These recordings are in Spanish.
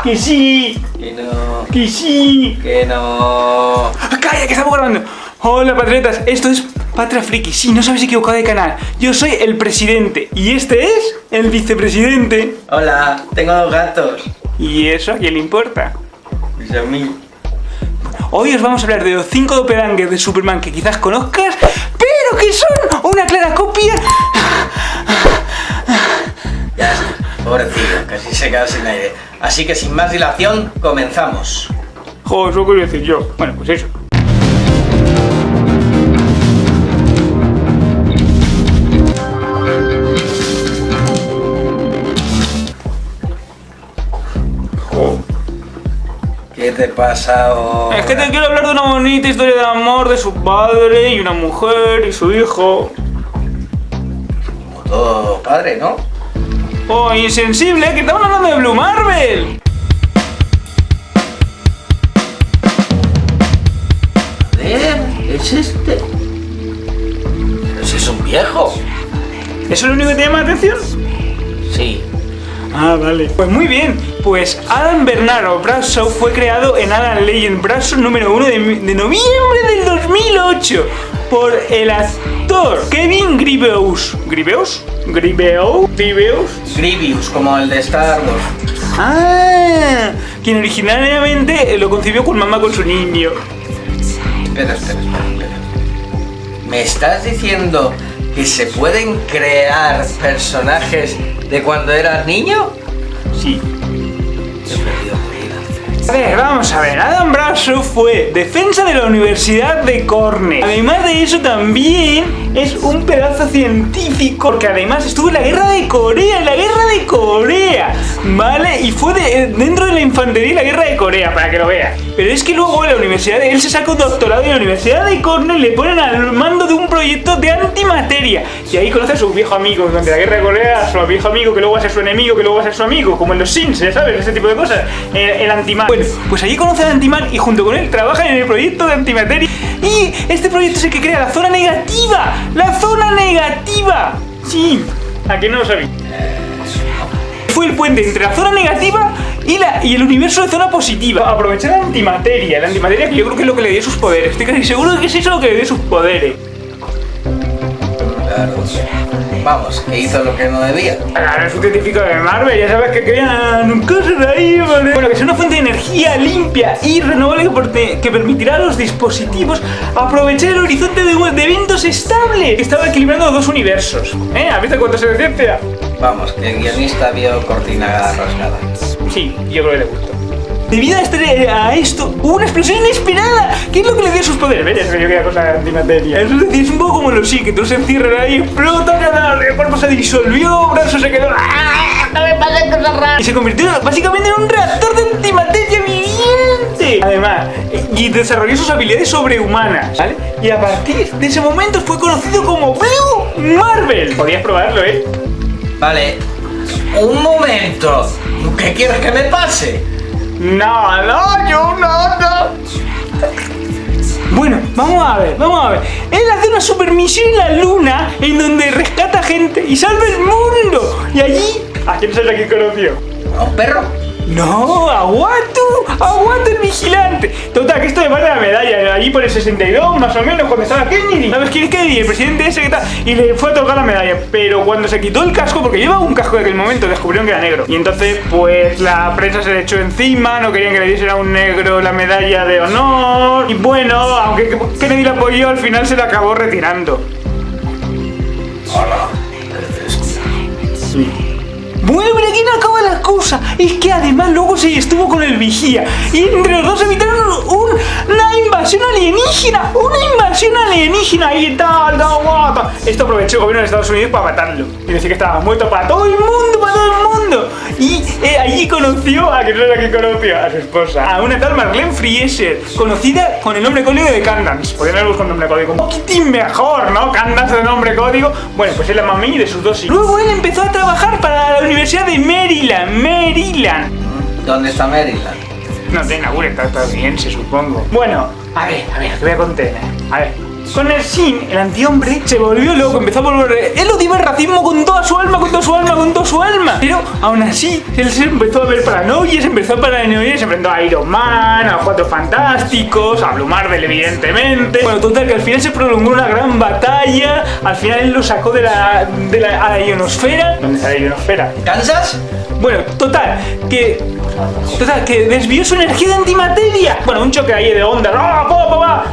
¡Que sí! Que no. ¡Que sí! Que no. ¡Calla, que estamos grabando! Hola, patriotas, esto es Patria Friki. Sí, no os habéis equivocado de canal. Yo soy el presidente y este es el vicepresidente. Hola, tengo 2 gatos. ¿Y eso a quién le importa? Pues a mí. Hoy os vamos a hablar de los 5 doppelgangers de Superman que quizás conozcas, pero que son una clara copia. Ya está, pobrecillo, casi se queda sin aire. Así que sin más dilación, comenzamos. Joder, eso quería decir yo. Bueno, pues eso. ¿Qué te pasa ahora? Es que te quiero hablar de una bonita historia de amor de su padre y una mujer y su hijo. Como todo padre, ¿no? ¡Oh, insensible! ¡Que estamos hablando de Blue Marvel! A ver, ¿es este? Pero si es un viejo. ¿Eso es lo único que te llama la atención? Sí. Ah, vale. Pues muy bien. Pues Alan Bernardo Bradshaw fue creado en Alan Legend Bradshaw número 1 de noviembre del 2008 por el actor Kevin Grievous. ¿Grievous? ¿Grievous? ¿Grievous? Grievous, como el de Star Wars. Ah, quien originalmente lo concibió con mamá con su niño. Espera. ¿Me estás diciendo que se pueden crear personajes de cuando eras niño? Sí. He perdido mi vida. A ver, vamos a ver. Adam Bradshaw fue defensa de la Universidad de Cornell. Además de eso, también es un pedazo científico, porque además estuvo en la guerra de Corea, ¿vale? Y fue dentro de la infantería en la guerra de Corea, para que lo veas. Pero es que luego en la universidad, él se saca un doctorado y en la Universidad de Cornell le ponen al mando de un proyecto de antimateria. Y ahí conoce a su viejo amigo, durante la guerra de Corea, a su viejo amigo, que luego va a ser su enemigo, que luego va a ser su amigo, como en los Sims, ¿ya sabes? Ese tipo de cosas. El antiman. Bueno, pues allí conoce al antiman y junto con él trabajan en el proyecto de antimateria. Y este proyecto es el que crea la zona negativa. ¡La zona negativa! Sí, ¿a qué no lo sabéis? Fue el puente entre la zona negativa y el universo de zona positiva. Aprovechar la antimateria que yo creo que es lo que le dio sus poderes. Estoy casi seguro de que es eso lo que le dio sus poderes. Claro. Vamos, que hizo lo que no debía. Claro, es un científico de Marvel, ya sabes que querían cosas ahí, ¿vale? Bueno, que es una fuente de energía limpia y renovable que permitirá a los dispositivos aprovechar el horizonte de eventos estable que estaba equilibrando los dos universos. ¿Has visto cuánto se decía? Vamos, que el guionista vio cortina rasgada. Sí, yo creo que le gustó. Debido a esto, hubo una explosión inesperada. ¿Qué es lo que le dio sus poderes? ¿Ves? Es que yo quería cosas de antimateria. Es decir, es un poco como los sí, que tú se encierran ahí, explota, el cuerpo se disolvió, brazo se quedó. ¡No me pasan cosas raras! Y se convirtió básicamente en un reactor de antimateria viviente. Además, y desarrolló sus habilidades sobrehumanas, ¿vale? Y a partir de ese momento fue conocido como Blue Marvel. Podías probarlo, ¿eh? Vale, un momento. ¿Qué quieres que me pase? No, yo no. Bueno, vamos a ver. Él hace una super misión en la luna en donde rescata gente y salva el mundo. Y allí, ¿a quién sabes a quién conoció? ¿A un perro? No, a Watto el vigilante. Total, que esto me vale la medalla. Allí por el 62, más o menos, cuando estaba Kennedy. ¿Sabes quién es Kennedy? El presidente ese que tal. Y le fue a tocar la medalla. Pero cuando se quitó el casco, porque llevaba un casco de aquel momento, descubrieron que era negro. Y entonces, pues la prensa se le echó encima. No querían que le diesen a un negro la medalla de honor. Y bueno, aunque Kennedy la apoyó, al final se la acabó retirando. Hola. Sí. Bueno, pero aquí no acaba la cosa. Es que además luego se estuvo con el vigía. Y entre los dos evitaron una invasión alienígena. Y tal. Esto aprovechó el gobierno de Estados Unidos para matarlo. Y decir que estaba muerto para todo el mundo. Y allí conoció a su esposa. A una tal Marlene Frieser, conocida con el nombre código de Candance. Podrían haberlo con nombre código un poquitín mejor, ¿no? Candance de nombre código. Bueno, pues es la mami de sus dos hijos. Luego él empezó a trabajar para la Universidad de Maryland. ¿Dónde está Maryland? No te inaugures, está estadounidense, supongo. Bueno, a ver, te voy a contener. A ver, Con el Shin, el antihombre, se volvió loco, empezó a volver... Él odiaba el racismo con toda su alma, con toda su alma, con toda su alma. Pero aún así, él se empezó a ver paranoia, se empezó a paranoia, se enfrentó a Iron Man, a los Cuatro Fantásticos, a Blue Marvel, evidentemente. Bueno, total, que al final se prolongó una gran batalla. Al final él lo sacó de la ionosfera. ¿Dónde está la ionosfera? ¿Kansas? Bueno, total, que desvió su energía de antimateria. Bueno, un choque ahí de ondas,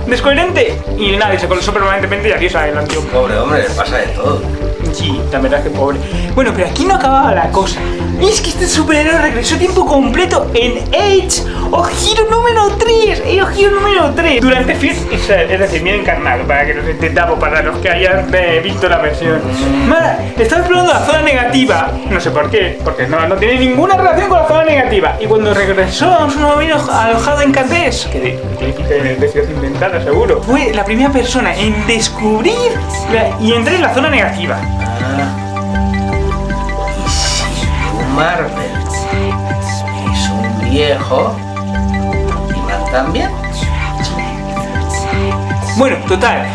descoherente. Y nada, y se colapsó permanentemente y adiós a el antihombre. Pobre hombre, le pasa de todo. Sí, la verdad es que pobre. Bueno, pero aquí no acababa la cosa. Y es que este superhéroe regresó a tiempo completo en Age of Hero número 3. Hero número 3. Durante First, es decir, bien encarnado, para que nos intentamos, para los que hayan visto la versión. Mara, estaba explorando la zona negativa. No sé por qué, porque no tiene ninguna relación con la zona negativa. Y cuando regresó a su nuevo alojado en Candés, que tiene de ciudad inventada, seguro, fue la primera persona en descubrir y entrar en la zona negativa. Y si Blue Marvel es un viejo, ¿y también? Bueno, total,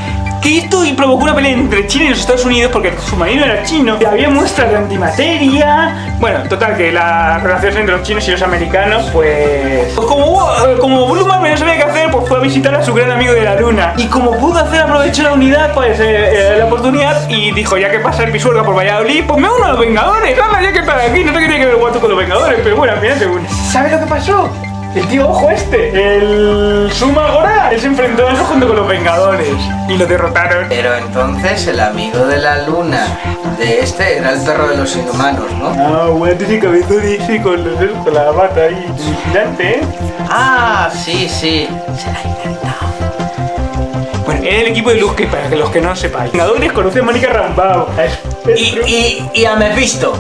que esto provocó una pelea entre China y los Estados Unidos porque el submarino era chino, y había muestras de antimateria. Bueno, total, que las relaciones entre los chinos y los americanos, pues como Blue Marvel no sabía qué hacer, pues fue a visitar a su gran amigo de la luna. Y como pudo hacer, aprovechó la unidad, pues la oportunidad, y dijo, ya que pasa el Pisuerga por Valladolid, pues me uno a los Vengadores. Anda, ya que para aquí, no sé qué tiene que ver Guato con los Vengadores, pero bueno, al final se une. ¿Sabes lo que pasó? El tío ojo el Suma Gora, él se enfrentó a eso junto con los Vengadores y lo derrotaron. Pero entonces el amigo de la luna de este era el perro de los inhumanos, ¿no? Ah, bueno, ese cabezón ese con la bata ahí, vigilante, ¿eh? Ah, sí, sí. Se la ha inventado. Bueno, era el equipo de Luzque, para que los que no sepáis. Vengadores conocen a Mónica Rambeau. Y a Mephisto.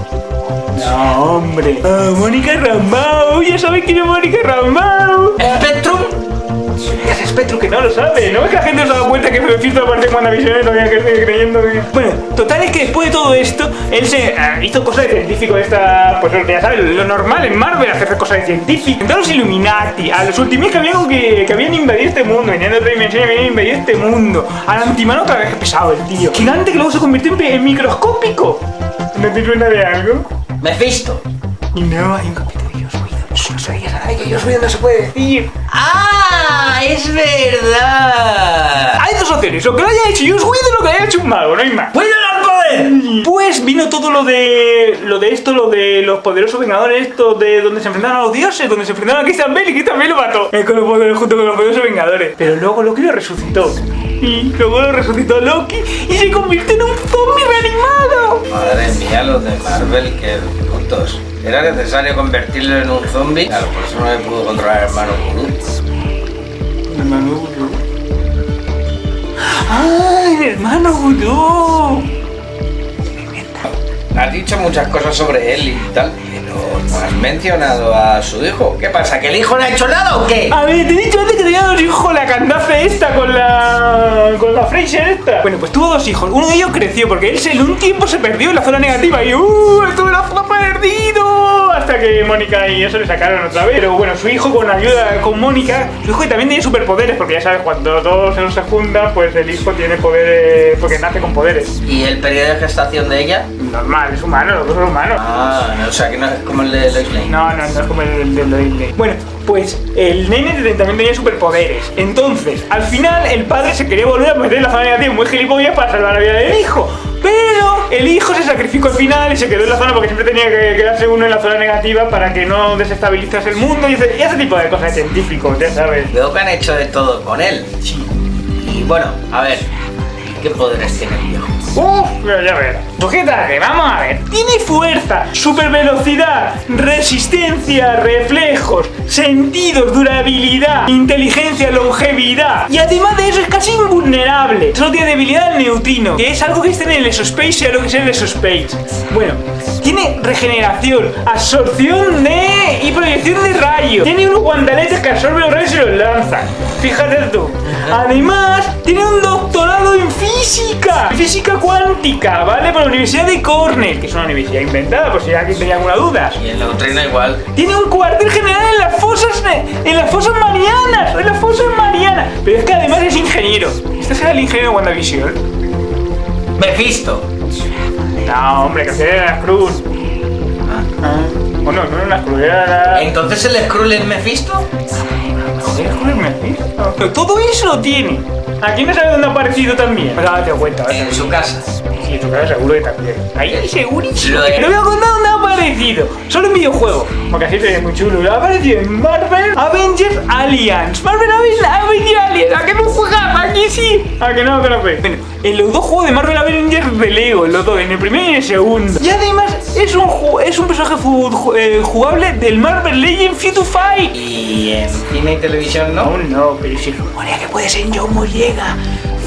No, hombre. Ah, Mónica Rambeau. Ya sabéis quién es Mónica Rambeau. ¿Spectrum? Es Spectrum que no lo sabe. ¿No ves que la gente se ha dado cuenta que Mephisto aparte de WandaVision todavía que sigue creyendo que... Bueno, total es que después de todo esto, él se hizo cosas de científico de esta... Pues ya sabes, lo normal en Marvel, hacer cosas de científico. Entonces los Illuminati, a los Ultimates que habían invadido este mundo, venían de otra dimensión y habían invadido este mundo. Al Antimano otra vez, que pesado el tío. Gigante que luego se convirtió en microscópico. ¿No te suena de algo? Mephisto. Y no, hay un capítulo de Joss Whedon. No sabías nada de que Joss Whedon no se puede decir. ¡Ah! ¡Es verdad! Hay dos opciones, o que lo haya hecho Joss Whedon o que lo haya hecho un mago, no hay más. ¡Cuida al poder! Pues vino todo lo de los poderosos Vengadores, esto de donde se enfrentaron a los dioses, donde se enfrentaron a Christian Bale y Christian Bale lo mató con los poderes, junto con los poderosos Vengadores. Pero luego Loki lo resucitó. Y luego lo resucitó Loki y se convirtió en un zombie reanimado. Madre mía, los de Marvel, qué brutos. ¿Era necesario convertirlo en un zombie? Claro, por eso no me pudo controlar el hermano Guru. ¿Hermano Guru? ¡Ah, el hermano Guru! Has dicho muchas cosas sobre él y tal, pero no has mencionado a su hijo. ¿Qué pasa? ¿Que el hijo no ha hecho nada o qué? A ver, te he dicho antes que tenía dos hijos, la candace esta con la Fraser esta. Bueno, pues tuvo dos hijos. Uno de ellos creció porque él en un tiempo se perdió en la zona negativa y estuvo en la zona perdido. Hasta que Mónica y eso le sacaron otra vez. Pero bueno, su hijo con ayuda con Mónica, su hijo también tiene superpoderes, porque ya sabes, cuando todos se juntan, pues el hijo tiene poderes, porque nace con poderes. ¿Y el periodo de gestación de ella? Normal, es humano, los dos son humanos. Ah, o sea que no es como el de Lois Lane. No es como el de Lois Lane. Bueno, pues el nene también tenía superpoderes. Entonces, al final, el padre se quería volver a meter en la zona negativa muy gilipollas para salvar la vida del hijo. Pero el hijo se sacrificó al final y se quedó en la zona porque siempre tenía que quedarse uno en la zona negativa para que no desestabilizase el mundo y ese tipo de cosas de científicos, ya sabes. Veo que han hecho de todo con él. Sí. Y bueno, a ver, ¿qué poderes tiene el viejo? Pero ya verás. Sujétate, vamos a ver. Tiene fuerza, supervelocidad, resistencia, reflejos, sentidos, durabilidad, inteligencia, longevidad. Y además de eso es casi invulnerable. Solo tiene debilidad al neutrino, que es algo que está en el Exospace, sea lo que sea el Exospace. Bueno, tiene regeneración, absorción y proyección de rayos. Tiene unos guandaletes que absorben los rayos y los lanzan. Fíjate tú. Además, tiene un doctorado en física cuántica, ¿vale? Por la Universidad de Cornell, que es una universidad inventada, por si alguien tenía alguna duda. Y el neutrino igual. Tiene un cuartel general en las fosas marianas, Pero es que además es ingeniero. Este será el ingeniero de WandaVision. Mephisto. No, hombre, que sea la Cruz. Bueno, no era una Cruz, era la... ¿Entonces el Skrull es Mephisto? Joder, Cruz Mephisto. Pero todo eso lo tiene. Aquí no sabe dónde ha aparecido también. Pero date cuenta, En su casa. Sí, en tu casa seguro que también. Ahí segurísimo. Lo de- No voy a contar dónde ha aparecido. Solo en videojuegos. Porque así te es muy chulo. Ha aparecido en Marvel Avengers Alliance. Marvel Avengers Alliance. ¿A que no juegas? Aquí sí. ¿A que no te lo ves? Bueno, en los dos juegos de Marvel Avengers de Lego, los dos, en el primero y en el segundo. Y además es un personaje jugable del Marvel Legends Future Fight. ¿Y en cine y televisión no? Aún no, pero si rumorea que puede ser en John Boyega.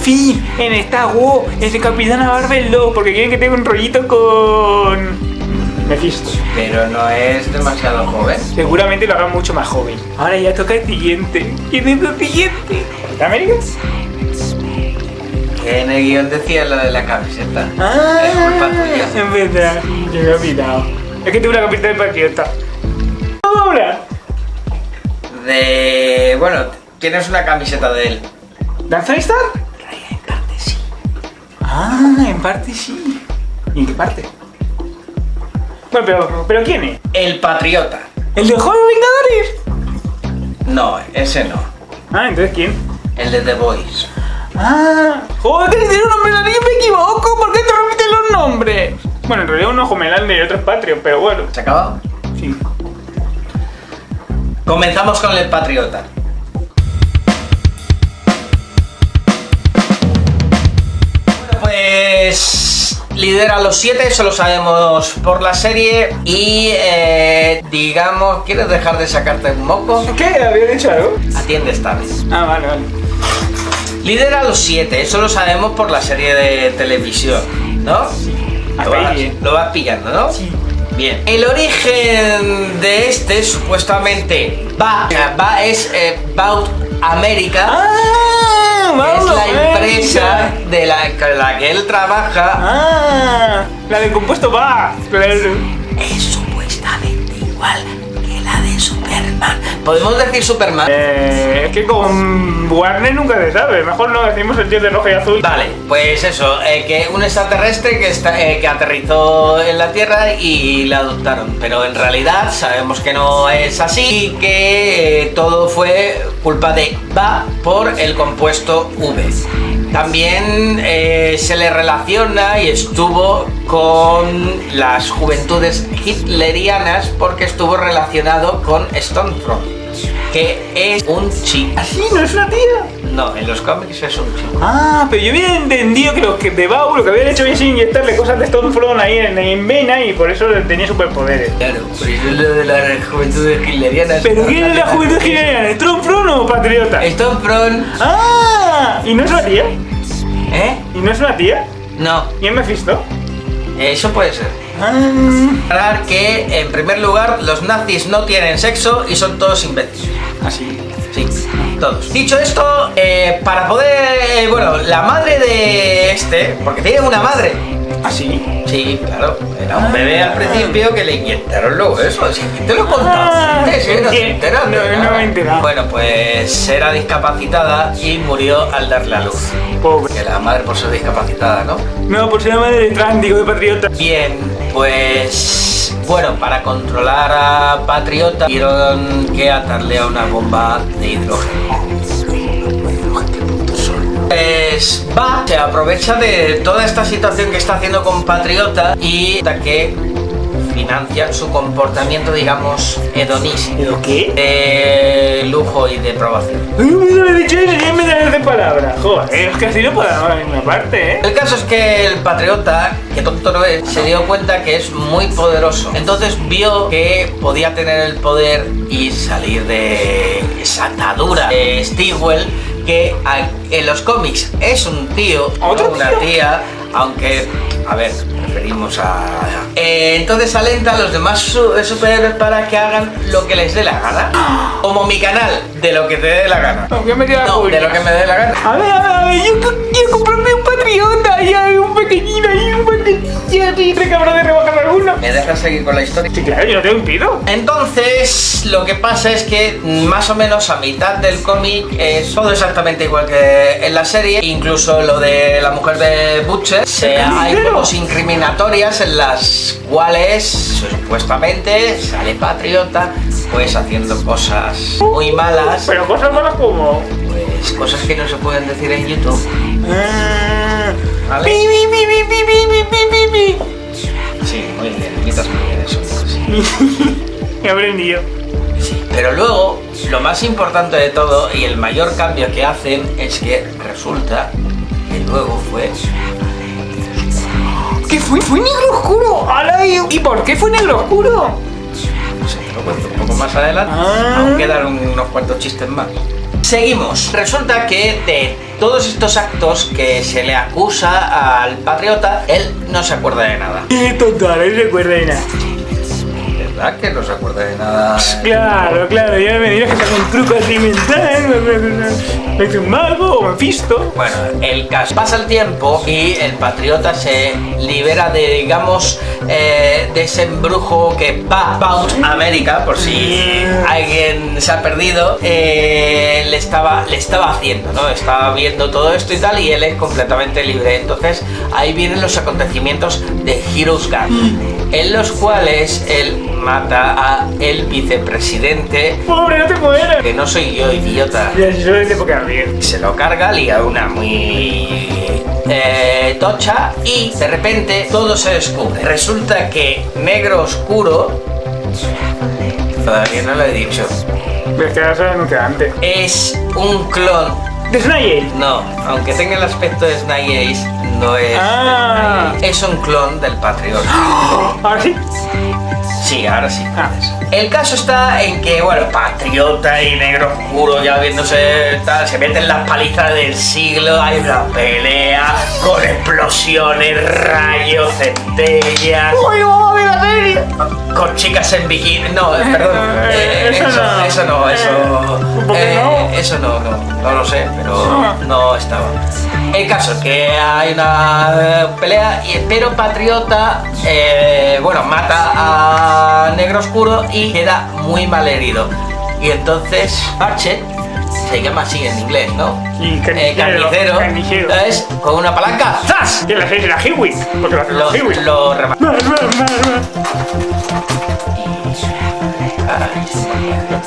Finn, en Star Wars, es de Capitana Marvel 2, porque quieren que tenga un rollito con Mephisto. Pero no es demasiado joven. Seguramente lo hagan mucho más joven. Ahora ya toca el siguiente. ¿Quién es el siguiente? ¿Capitán América? Que en el guión decía lo de la camiseta. Ah, Es culpa tuya. es verdad, yo me he olvidado. Es que tengo una Capitán Patriota. ¿Cómo habla? Bueno, tienes una camiseta de él. ¿Danzón Star? En parte sí. Ah, en parte sí. ¿Y en qué parte? Bueno, pero ¿quién es? El Patriota. ¿El de Joven Vengadores? No, ese no. Ah, entonces ¿quién? El de The Boys. Ah, joder, que tiene un nombre, nadie me equivoco. ¿Por qué te repites los nombres? Bueno, en realidad uno es Homelander y otro es Patrio, pero bueno. ¿Se ha acabado? Sí. Comenzamos con el Patriota. Bueno, pues lidera los 7, eso lo sabemos por la serie. Y digamos, ¿quieres dejar de sacarte un moco? ¿Qué? ¿Había dicho algo? Atiende esta vez. Ah, vale, vale. Lidera los 7, eso lo sabemos por la serie de televisión, ¿no? Lo vas pillando, ¿no? Sí. Bien. El origen de este, supuestamente, es Baut America, Ah, es la empresa de la que él trabaja. Ah, la del compuesto va. Es supuestamente igual que la de Superman. ¿Podemos decir Superman? Es que con Warner nunca se sabe. Mejor no decimos el tío de rojo y azul. Vale, pues eso, que un extraterrestre que aterrizó en la Tierra y la adoptaron, pero en realidad sabemos que no es así y que todo fue culpa de Va por el compuesto V. También se le relaciona y estuvo con las juventudes hitlerianas porque estuvo relacionado con Stormfront, que es un chico. ¿Así? ¿No es una tía? No, en los cómics es un chico. Ah, pero yo había entendido que los que de Bau lo que habían hecho es inyectarle cosas de Stormfront ahí en vena y por eso tenía superpoderes. Claro, por eso es lo de las juventudes hitlerianas. ¿Pero quién es la juventud general? ¿Stormfront o Patriota? Stormfront. ¡Ah! ¿Y no es una tía? ¿Eh? ¿Y no es una tía? No, ¿Y es Mephisto? eso puede ser. Ah. Aclarar que, en primer lugar, los nazis no tienen sexo y son todos imbéciles. Así. Sí, todos. Dicho esto, para poder... bueno, la madre de este, porque tiene una madre. ¿Así? Sí, claro, era un bebé al principio que le inyectaron luego eso, sí, te lo he contado. Ah, Sí, no te enteras de no nada. me he enterado. Bueno, pues era discapacitada y murió al darle a luz. Pobre. Que la madre por ser discapacitada, ¿no? No, por ser la madre de trans, digo, de Patriota. Bien, pues... bueno, para controlar a Patriota tuvieron que atarle a una bomba de hidrógeno. Pues Va se aprovecha de toda esta situación que está haciendo con Patriota y hasta que financia su comportamiento, digamos, hedonista, ¿Pero qué? de lujo y de depravación. No me he dicho eso, ya me das de palabra. Joder, es que así no puedo dar ninguna parte, ¿eh? El caso es que el Patriota, que tonto no es, se dio cuenta que es muy poderoso. Entonces vio que podía tener el poder y salir de esa atadura de Stigwell, que en los cómics es un tío, ¿Otro no una tío? tía, aunque, a ver, referimos a... entonces alenta a los demás superhéroes para que hagan lo que les dé la gana. Como mi canal, de lo que te dé la gana. Aunque me queda No, de lo que me dé la gana. A ver, yo quiero comprarme un Patriota. patriota y hay un pequeñito ahí, un pequeñito así, ¿te cabrón de rebajar alguno? ¿Me dejas seguir con la historia? Sí, claro, yo no te lo impido. Entonces, lo que pasa es que más o menos a mitad del cómic es todo exactamente igual que en la serie, incluso lo de la mujer de Butcher. Hay fotos incriminatorias en las cuales supuestamente sale Patriota pues haciendo cosas muy malas. Pero cosas malas como... Pues cosas que no se pueden decir en YouTube. ¿Vale? Sí, muy bien, imitas muy bien eso. Me he aprendido. Sí, pero luego, lo más importante de todo y el mayor cambio que hacen es que resulta que luego fue... ¿Qué fue? ¿Fue negro oscuro? ¿Y por qué fue negro oscuro? No sé, te lo cuento un poco más adelante. Aún quedan unos cuantos chistes más. Seguimos. Resulta que de todos estos actos que se le acusa al Patriota, él no se acuerda de nada. Total, él se acuerda de nada. ¿Verdad que no se acuerda de nada? Claro, ya me dirás que saca un truco así mental, me hace un mago o Mephisto. Bueno, el caso. Pasa el tiempo y el Patriota se libera de, digamos, de ese embrujo que Bound America, por si alguien se ha perdido, le estaba haciendo, ¿no? Estaba viendo todo esto y tal, y él es completamente libre. Entonces, ahí vienen los acontecimientos de Heroes Gun, en los cuales él mata a el vicepresidente. ¡Pobre, no te mueras! Que no soy yo, idiota. Ya, si solo es de poca bien. Se lo carga, liga una muy tocha y de repente todo se descubre. Resulta que Negro Oscuro, todavía no lo he dicho, Pero es que ya se lo anuncié antes. es un clon. ¿De Snake? No, aunque tenga el aspecto de Snake Ace, no es. Ah. Es un clon del Patriota. ¿Ahora sí? Sí, ahora sí. Ah. El caso está en que, bueno, Patriota y Negro Oscuro ya viéndose tal, se meten las palizas del siglo, hay una pelea con explosiones, rayos, centellas, ¡Uy, vamos a ver la serie! con chicas en bikini. No, perdón. Eso no. Eso no, ¿Por qué no? Eso no lo sé, pero no estaba. El caso es que hay una pelea, pero Patriota, bueno, mata a Negro Oscuro y queda muy mal herido. Y entonces Hatchet, se llama así en inglés, ¿no? Y carnicero. Entonces, con una palanca, ¡zas! Que la serie era Hewitt, porque lo hace los Hewitt. Lo remata.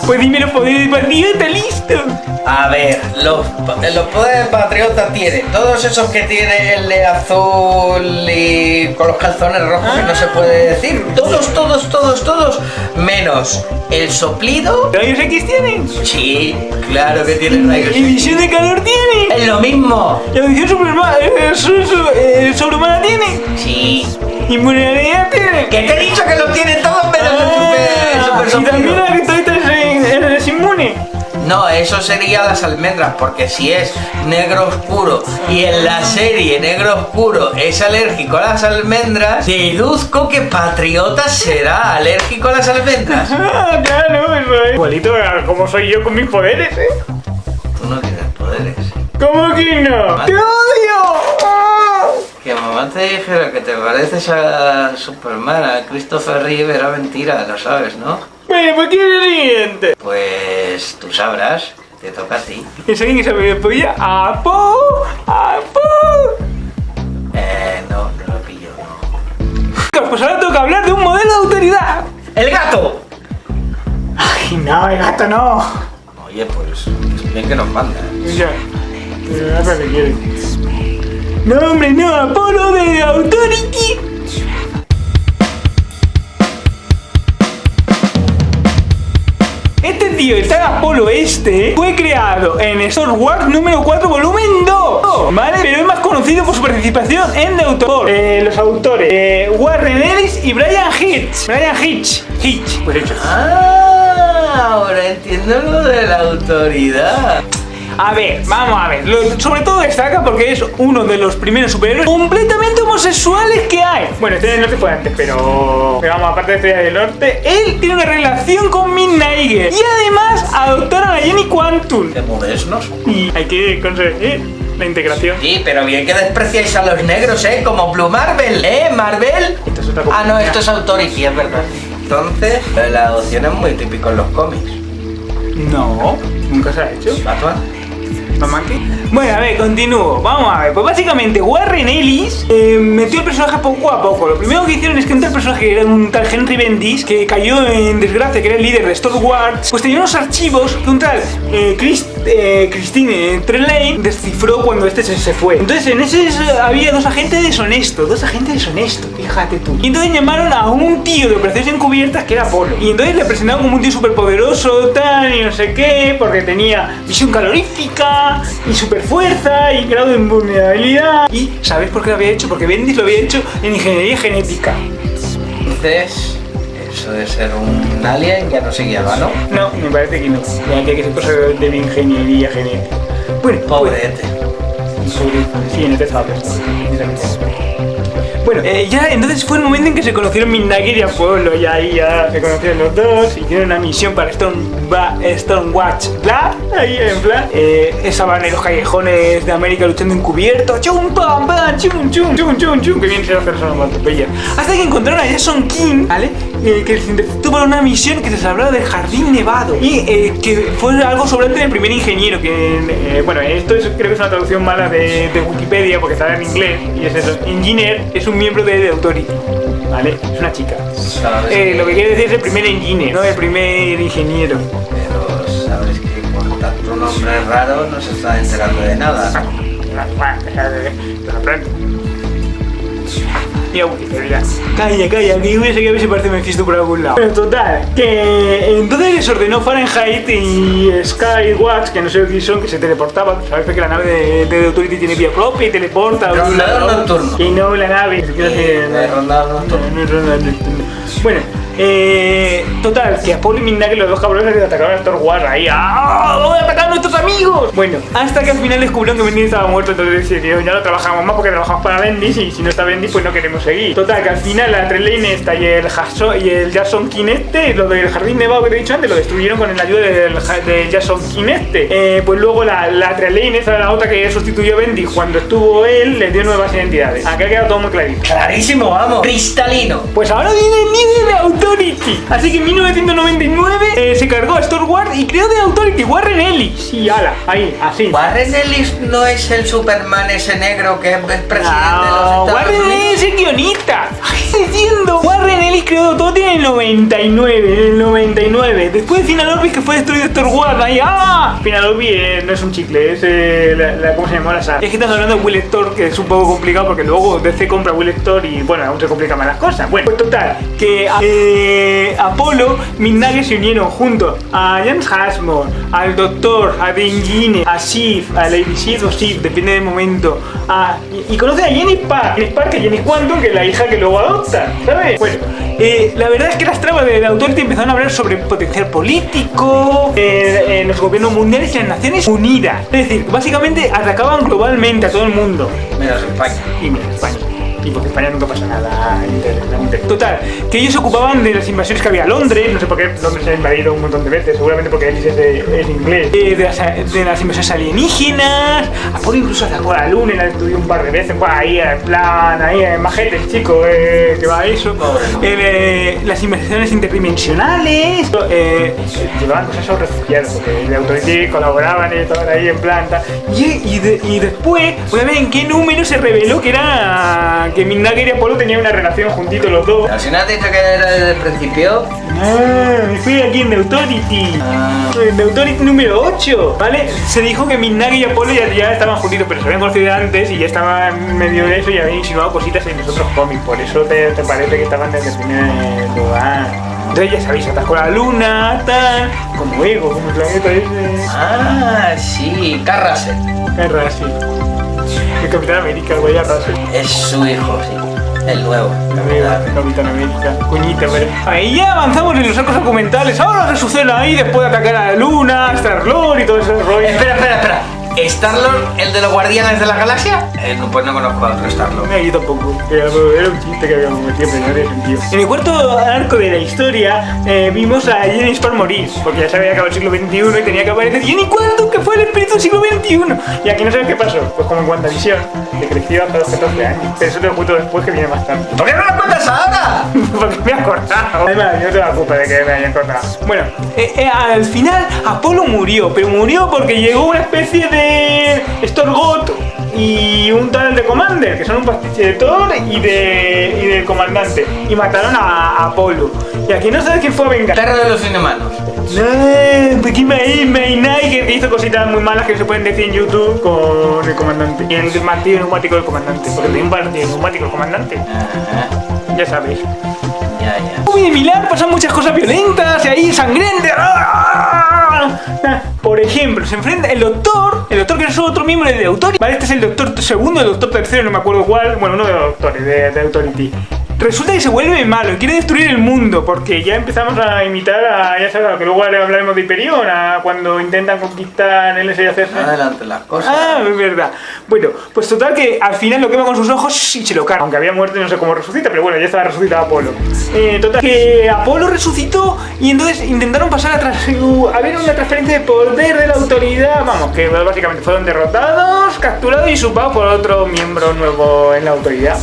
Pues dime los poderes de Patriota, listo. A ver, los poderes del Patriota tiene todos esos que tiene el de azul y con los calzones rojos que no se puede decir. Todos, menos el soplido. ¿Rayos X tienen? Sí, claro que tiene rayos. ¿Y visión de calor tiene? Es lo mismo. ¿La visión sobrehumana tiene? Sí. ¿Inmunidad tiene? Que te he dicho que lo tiene todo menos el super Y soplido. también la criptonita es inmune. No, eso sería las almendras, porque si es Negro Oscuro y en la serie Negro Oscuro es alérgico a las almendras, deduzco que Patriota será alérgico a las almendras. Ah, claro, eso es. Igualito a como soy yo con mis poderes, ¿eh? Tú no tienes poderes. ¿Cómo que no? ¡Te odio! ¡Ah! Que mamá te dijera que te pareces a Superman, a Christopher Reeve, era mentira, lo sabes, ¿no? Bueno, pues ¿quién es el siguiente? Pues tú sabrás, te toca a ti. ¿Es alguien que sabe de polla? ¡Apo! ¡Apo! No lo pillo, no. Pues ahora toca hablar de un modelo de autoridad. ¡El gato! Ay, no, el gato no. Oye, pues es bien que nos manda. Ya. Pero ahora que quiere. No, hombre, no, Apolo de Authority. Este tío, el tal Apolo fue creado en Star Wars número 4, volumen 2, ¿vale? Pero es más conocido por su participación en The Autor. Los autores, Warren Ellis y Brian Hitch. Pues hecho. Ah, ahora entiendo lo de la autoridad. A ver, vamos a ver. Sobre todo destaca porque es uno de los primeros superhéroes completamente homosexuales que hay. Bueno, Estrella del Norte fue antes, pero vamos, aparte de Estrella del Norte, él tiene una relación con Midnighter y además adoptaron a Jenny Quantum. ¿Qué modernos? Y hay que conseguir la integración. Sí, pero bien que despreciáis a los negros, como Blue Marvel, Marvel. Esto es otra No, esto es Authority, es verdad. Entonces, la adopción es muy típico en los cómics. No, nunca se ha hecho. ¿Batman? Bueno, a ver, continúo. Vamos a ver. Pues básicamente Warren Ellis metió el personaje poco a poco. Lo primero que hicieron es que un tal personaje, que era un tal Henry Bendis, que cayó en desgracia, que era el líder de Star Wars, pues tenía unos archivos que un tal Christine Trelane descifró cuando este se fue. Entonces en ese había dos agentes deshonestos, fíjate tú. Y entonces llamaron a un tío de operaciones encubiertas que era Apolo. Y entonces le presentaron como un tío superpoderoso, tal, y no sé qué, porque tenía visión calorífica y super fuerza y grado de invulnerabilidad. ¿Y sabéis por qué lo había hecho? Porque Bendis lo había hecho en ingeniería genética. Entonces, eso de ser un alien ya no se guiaba, ¿no? No, me parece que no. Ya que ser cosa de ingeniería genética. Bueno, pobrete. Sí, en este estaba pensando. Bueno, ya entonces fue el momento en que se conocieron Midnager y Apolo. Y ahí ya se conocieron los dos. Hicieron una misión para Stormwatch, ¿bla? Ahí en plan. Estaban en los callejones de América luchando encubierto. Chum, pam, pam, chum, chum, chum, chum, chum. Que bien se hacer son onomatopeyas. Hasta que encontraron a Jason King, ¿vale? Que les interceptó para una misión que les hablaba del Jardín Nevado. Y que fue algo sobrante del primer ingeniero. Que, bueno, esto creo que es una traducción mala de Wikipedia porque está en inglés. Y es eso. Engineer es un miembro de The Authority, ¿vale? Es una chica. Lo que quiere decir es el primer engineer, no el primer ingeniero. Pero sabes que por tanto nombre raro no se está enterando de nada. Ya, calla, que yo voy a seguir a ver si parece Mephisto por algún lado. Bueno, total, que entonces les ordenó Fahrenheit y Skywatch, que no sé qué son, que se teleportaban. Sabes que la nave de The Authority tiene vía propia y teleporta. Rondador nocturno. Que no, la nave. Rondador nocturno. Bueno, total, que Apolo y Midnager, los dos cabrones, les atacaron a Star Wars ahí. ¡Ah! ¡Vamos a atacar a nuestros amigos! Bueno, hasta que al final descubrieron que Bendis estaba muerto. Entonces decidieron, ya no trabajamos más porque trabajamos para Bendis. Y si no está Bendis, pues no queremos seguir. Total, que al final la Trelane esta y el Jason King lo del Jardín Nevado que te he dicho antes, lo destruyeron con la ayuda de Jason King pues luego la Trelane, esa era la otra que sustituyó a Bendis, cuando estuvo él, les dio nuevas identidades. Acá ha quedado todo muy clarito. Clarísimo, vamos. Cristalino. Pues ahora viene el líder de Authority. Así que en 1999 se cargó a Star Wars y creó The Authority, Warren Ellis. Y ala, ahí, así. Warren Ellis no es el Superman ese negro que es presidente de los Estados Warren Unidos. Ellis es el guionista. Diciendo, Warren Ellis creó Authority en el 99. Después de Final Orbit, que fue destruido Star Wars. Ahí, Final Orbit no es un chicle, es ¿cómo se llama la saga? Es que estás hablando de Will Thor, que es un poco complicado porque luego DC compra Will Thor y bueno, aún se complican más las cosas. Bueno, pues total, que Apolo, Midnager se unieron junto a James Hashmore, al Doctor, a Dean Gine, a Sif, a Lady Sif o Sif, depende del momento. Y conoce a Jenny Park, que es Jenny Quantum, que es la hija que luego adopta, ¿sabes? Bueno, la verdad es que las trabas de la Authority empezaron a hablar sobre potencial político, los gobiernos mundiales y las Naciones Unidas. Es decir, básicamente atacaban globalmente a todo el mundo. Menos España. Y menos España. Y porque España nunca pasa nada interesante. Total, que ellos se ocupaban de las invasiones que había a Londres. No sé por qué Londres se ha invadido un montón de veces. Seguramente porque Ellis es inglés. De las invasiones alienígenas. Apolo incluso atacó a la luna y la destruyó un par de veces. Pues ahí, en plan, ahí, majetes, chico, que va a eso. Las invasiones interdimensionales. Llevaban cosas a los refugiados. Porque de Authority colaboraban y estaban ahí en planta. Y después, voy a ver en qué número se reveló que era... que Midnager y Apolo tenían una relación juntitos los dos. Al final te has dicho que era desde el principio. Estoy aquí en The Authority. En The Authority número 8, ¿vale? Se dijo que Midnager y Apolo ya estaban juntitos, pero se habían conocido antes y ya estaban medio de eso y habían insinuado cositas en los otros cómics. Por eso te parece que estaban desde el primer lugar. Entonces ya sabéis, atacó la luna, tal, como Ego, como el planeta ese. Sí, Carrasel. El Capitán América, güey, Russell. Es su hijo, sí. El nuevo. Capitán América. Cuñita, pero... Ahí ya avanzamos en los arcos documentales. Ahora se sucede ahí después de atacar a la luna, Star-Lord y todo ese rollo. Espera. ¿Star-Lord, el de los Guardianes de la Galaxia? No, pues no conozco a otro Star-Lord. No, yo tampoco. Era un chiste que habíamos metido, pero no había sentido. En el cuarto arco de la historia vimos a Jenny Sparrow morir, porque ya se había acabado el siglo XXI y tenía que aparecer Jenny Quantum, que fue el espíritu del siglo XXI. Y aquí no sabes qué pasó. Pues como en WandaVision, que creció hasta los 14 años. Pero eso te lo cuento después, que viene más tarde. ¿Por qué no lo cuentas ahora? Porque me he acordado. Además, yo no te la culpa de que me haya acordado. Bueno, al final Apolo murió, pero murió porque llegó una especie de Storgot y un tal de Commander, que son un pastiche de Thor y del comandante, y mataron a Apolo. Y aquí no sabes quién fue a vengar. Perro de los inhumanos. No, porque Mainai, que hizo cositas muy malas que se pueden decir en YouTube con el comandante. Y el martillo neumático del comandante, porque tenía un martillo neumático el comandante. Ya sabéis. Ya. Muy de Milán pasan muchas cosas violentas y ahí sangrientas. Por ejemplo, se enfrenta el doctor que es otro miembro de Authority. Vale, este es el doctor segundo, el doctor tercero, no me acuerdo cuál. Bueno, uno de los doctores de Authority. Resulta que se vuelve malo y quiere destruir el mundo, porque ya empezamos a imitar a, ya sabes, que luego hablaremos de Hyperion, a cuando intentan conquistar el SYCS. Adelante las cosas. Ah, es verdad. Bueno, pues total que al final lo quema con sus ojos y se lo carga. Aunque había muerto y no sé cómo resucita, pero bueno, ya estaba resucitado Apolo. Total que Apolo resucitó y entonces intentaron pasar a ver una transferencia de poder de la autoridad. Vamos, que básicamente fueron derrotados, capturados y supados por otro miembro nuevo en la autoridad,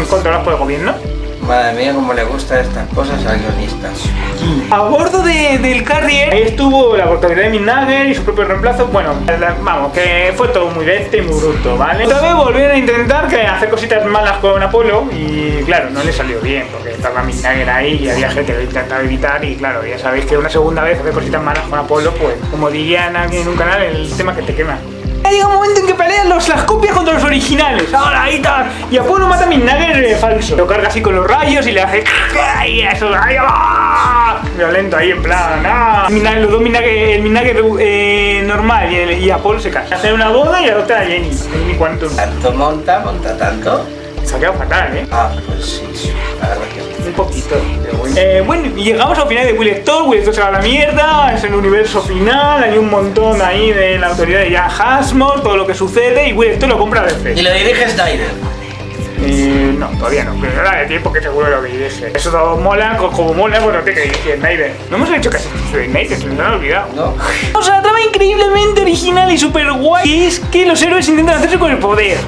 controlados por el gobierno. Madre mía, cómo le gustan estas cosas a guionistas. A bordo del Carrier estuvo la autoridad de Midnager y su propio reemplazo. Bueno, vamos, que fue todo muy bestia y muy bruto, ¿vale? Otra vez volvieron a intentar hacer cositas malas con Apolo y claro, no le salió bien porque estaba Midnager ahí y había gente que lo intentaba evitar y claro, ya sabéis que una segunda vez hacer cositas malas con Apolo, pues como dirían aquí en un canal, el tema que te quema. Llega un momento en que pelean las copias contra los originales. Ahora ahí está. Y Apolo mata a Midnager falso. Lo carga así con los rayos y le hace. ¡Ay, eso! ¡Ay, va! Violento ahí en plan. ¡Ah! Los dos el Midnager normal y Apolo se casan. Hacen una boda y adoptan a Jenny Quantum. ¿Tanto monta tanto? Se ha quedado fatal, ¿eh? Ah, pues sí, la verdad que sí. Un poquito. Bueno, y llegamos al final de Will Storm. Will Storm se va a la mierda, es el universo final, hay un montón ahí de la autoridad de Jan Hasmore, todo lo que sucede, y Will Storm lo compra de fe. ¿Y lo dirige Snyder? No, todavía no, pero ahora de tiempo que seguro lo dirige. Eso todo mola, como mola, bueno, tiene que dirigir Snyder. No hemos hecho casi de Snyder, se nos han olvidado. No. O sea, la trama increíblemente original y súper guay, que es que los héroes intentan hacerse con el poder.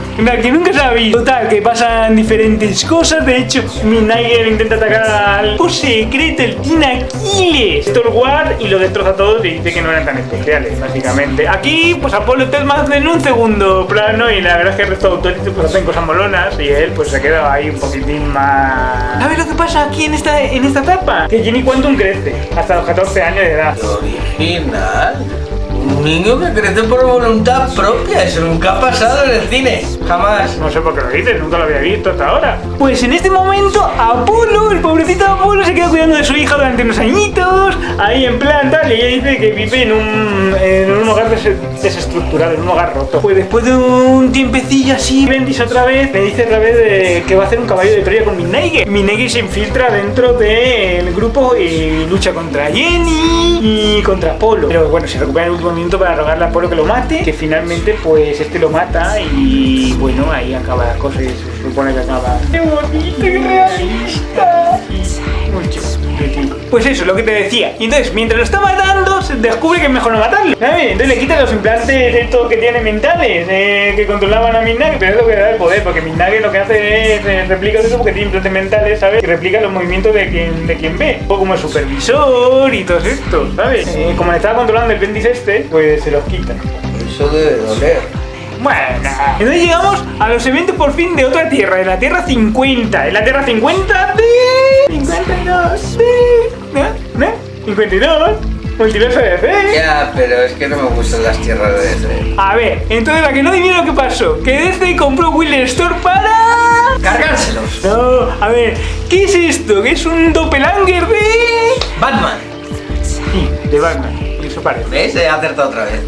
Que nunca se ha visto. Total, que pasan diferentes cosas. De hecho, Midnighter intenta atacar al secreto, el Teen Aquiles, Thor Ward, y lo destroza todo y dice que no eran tan especiales, básicamente. Aquí, pues Apolo está más en un segundo plano y la verdad es que el resto de autores pues hacen cosas molonas y él pues se queda ahí un poquitín más... ¿Sabes lo que pasa aquí en esta etapa? Que Jenny Quantum crece hasta los 14 años de edad. Original. Un niño que crece por voluntad propia, eso nunca ha pasado en el cine, jamás. No sé por qué lo dices, nunca lo había visto hasta ahora. Pues en este momento Apolo, el pobrecito Apolo, se queda cuidando de su hija durante unos añitos, ahí en plan tal, y ella dice que vive en un hogar desestructurado, en un hogar roto. Pues después de un tiempecillo así, Bendis otra vez le dice que va a hacer un caballo de Troya con Midnighter. Midnighter se infiltra dentro del grupo y lucha contra Jenny y contra Apolo. Pero bueno, se recupera en el último momento para rogarle a Apolo que lo mate, que finalmente pues este lo mata y bueno, ahí acaba la cosa y se supone que acaba. ¡Qué bonito, qué realista! Mucho. Pues eso, lo que te decía. Y entonces, mientras lo está matando, se descubre que es mejor no matarlo, ¿sabes? Entonces le quita los implantes estos que tiene mentales, que controlaban a Midnighter, pero es lo que le da el poder, porque Midnighter lo que hace es replica eso porque tiene implantes mentales, ¿sabes? Y replica los movimientos de quien ve. Un poco como el supervisor y todo esto, ¿sabes? Como le estaba controlando el Bendis pues se los quita. Eso debe doler. Bueno, entonces llegamos a los eventos por fin de otra tierra, de la Tierra 50. En la Tierra 50 de... 52 de... 52 multiverso de DC. Ya, pero es que no me gustan las tierras de DC. A ver, entonces la que no adivina lo que pasó, que DC compró Wildstorm para... cargárselos. No, a ver, ¿qué es esto? ¿Que es un doppelganger de... Batman? Sí, de Batman, eso parece. ¿Ves? He acertado otra vez.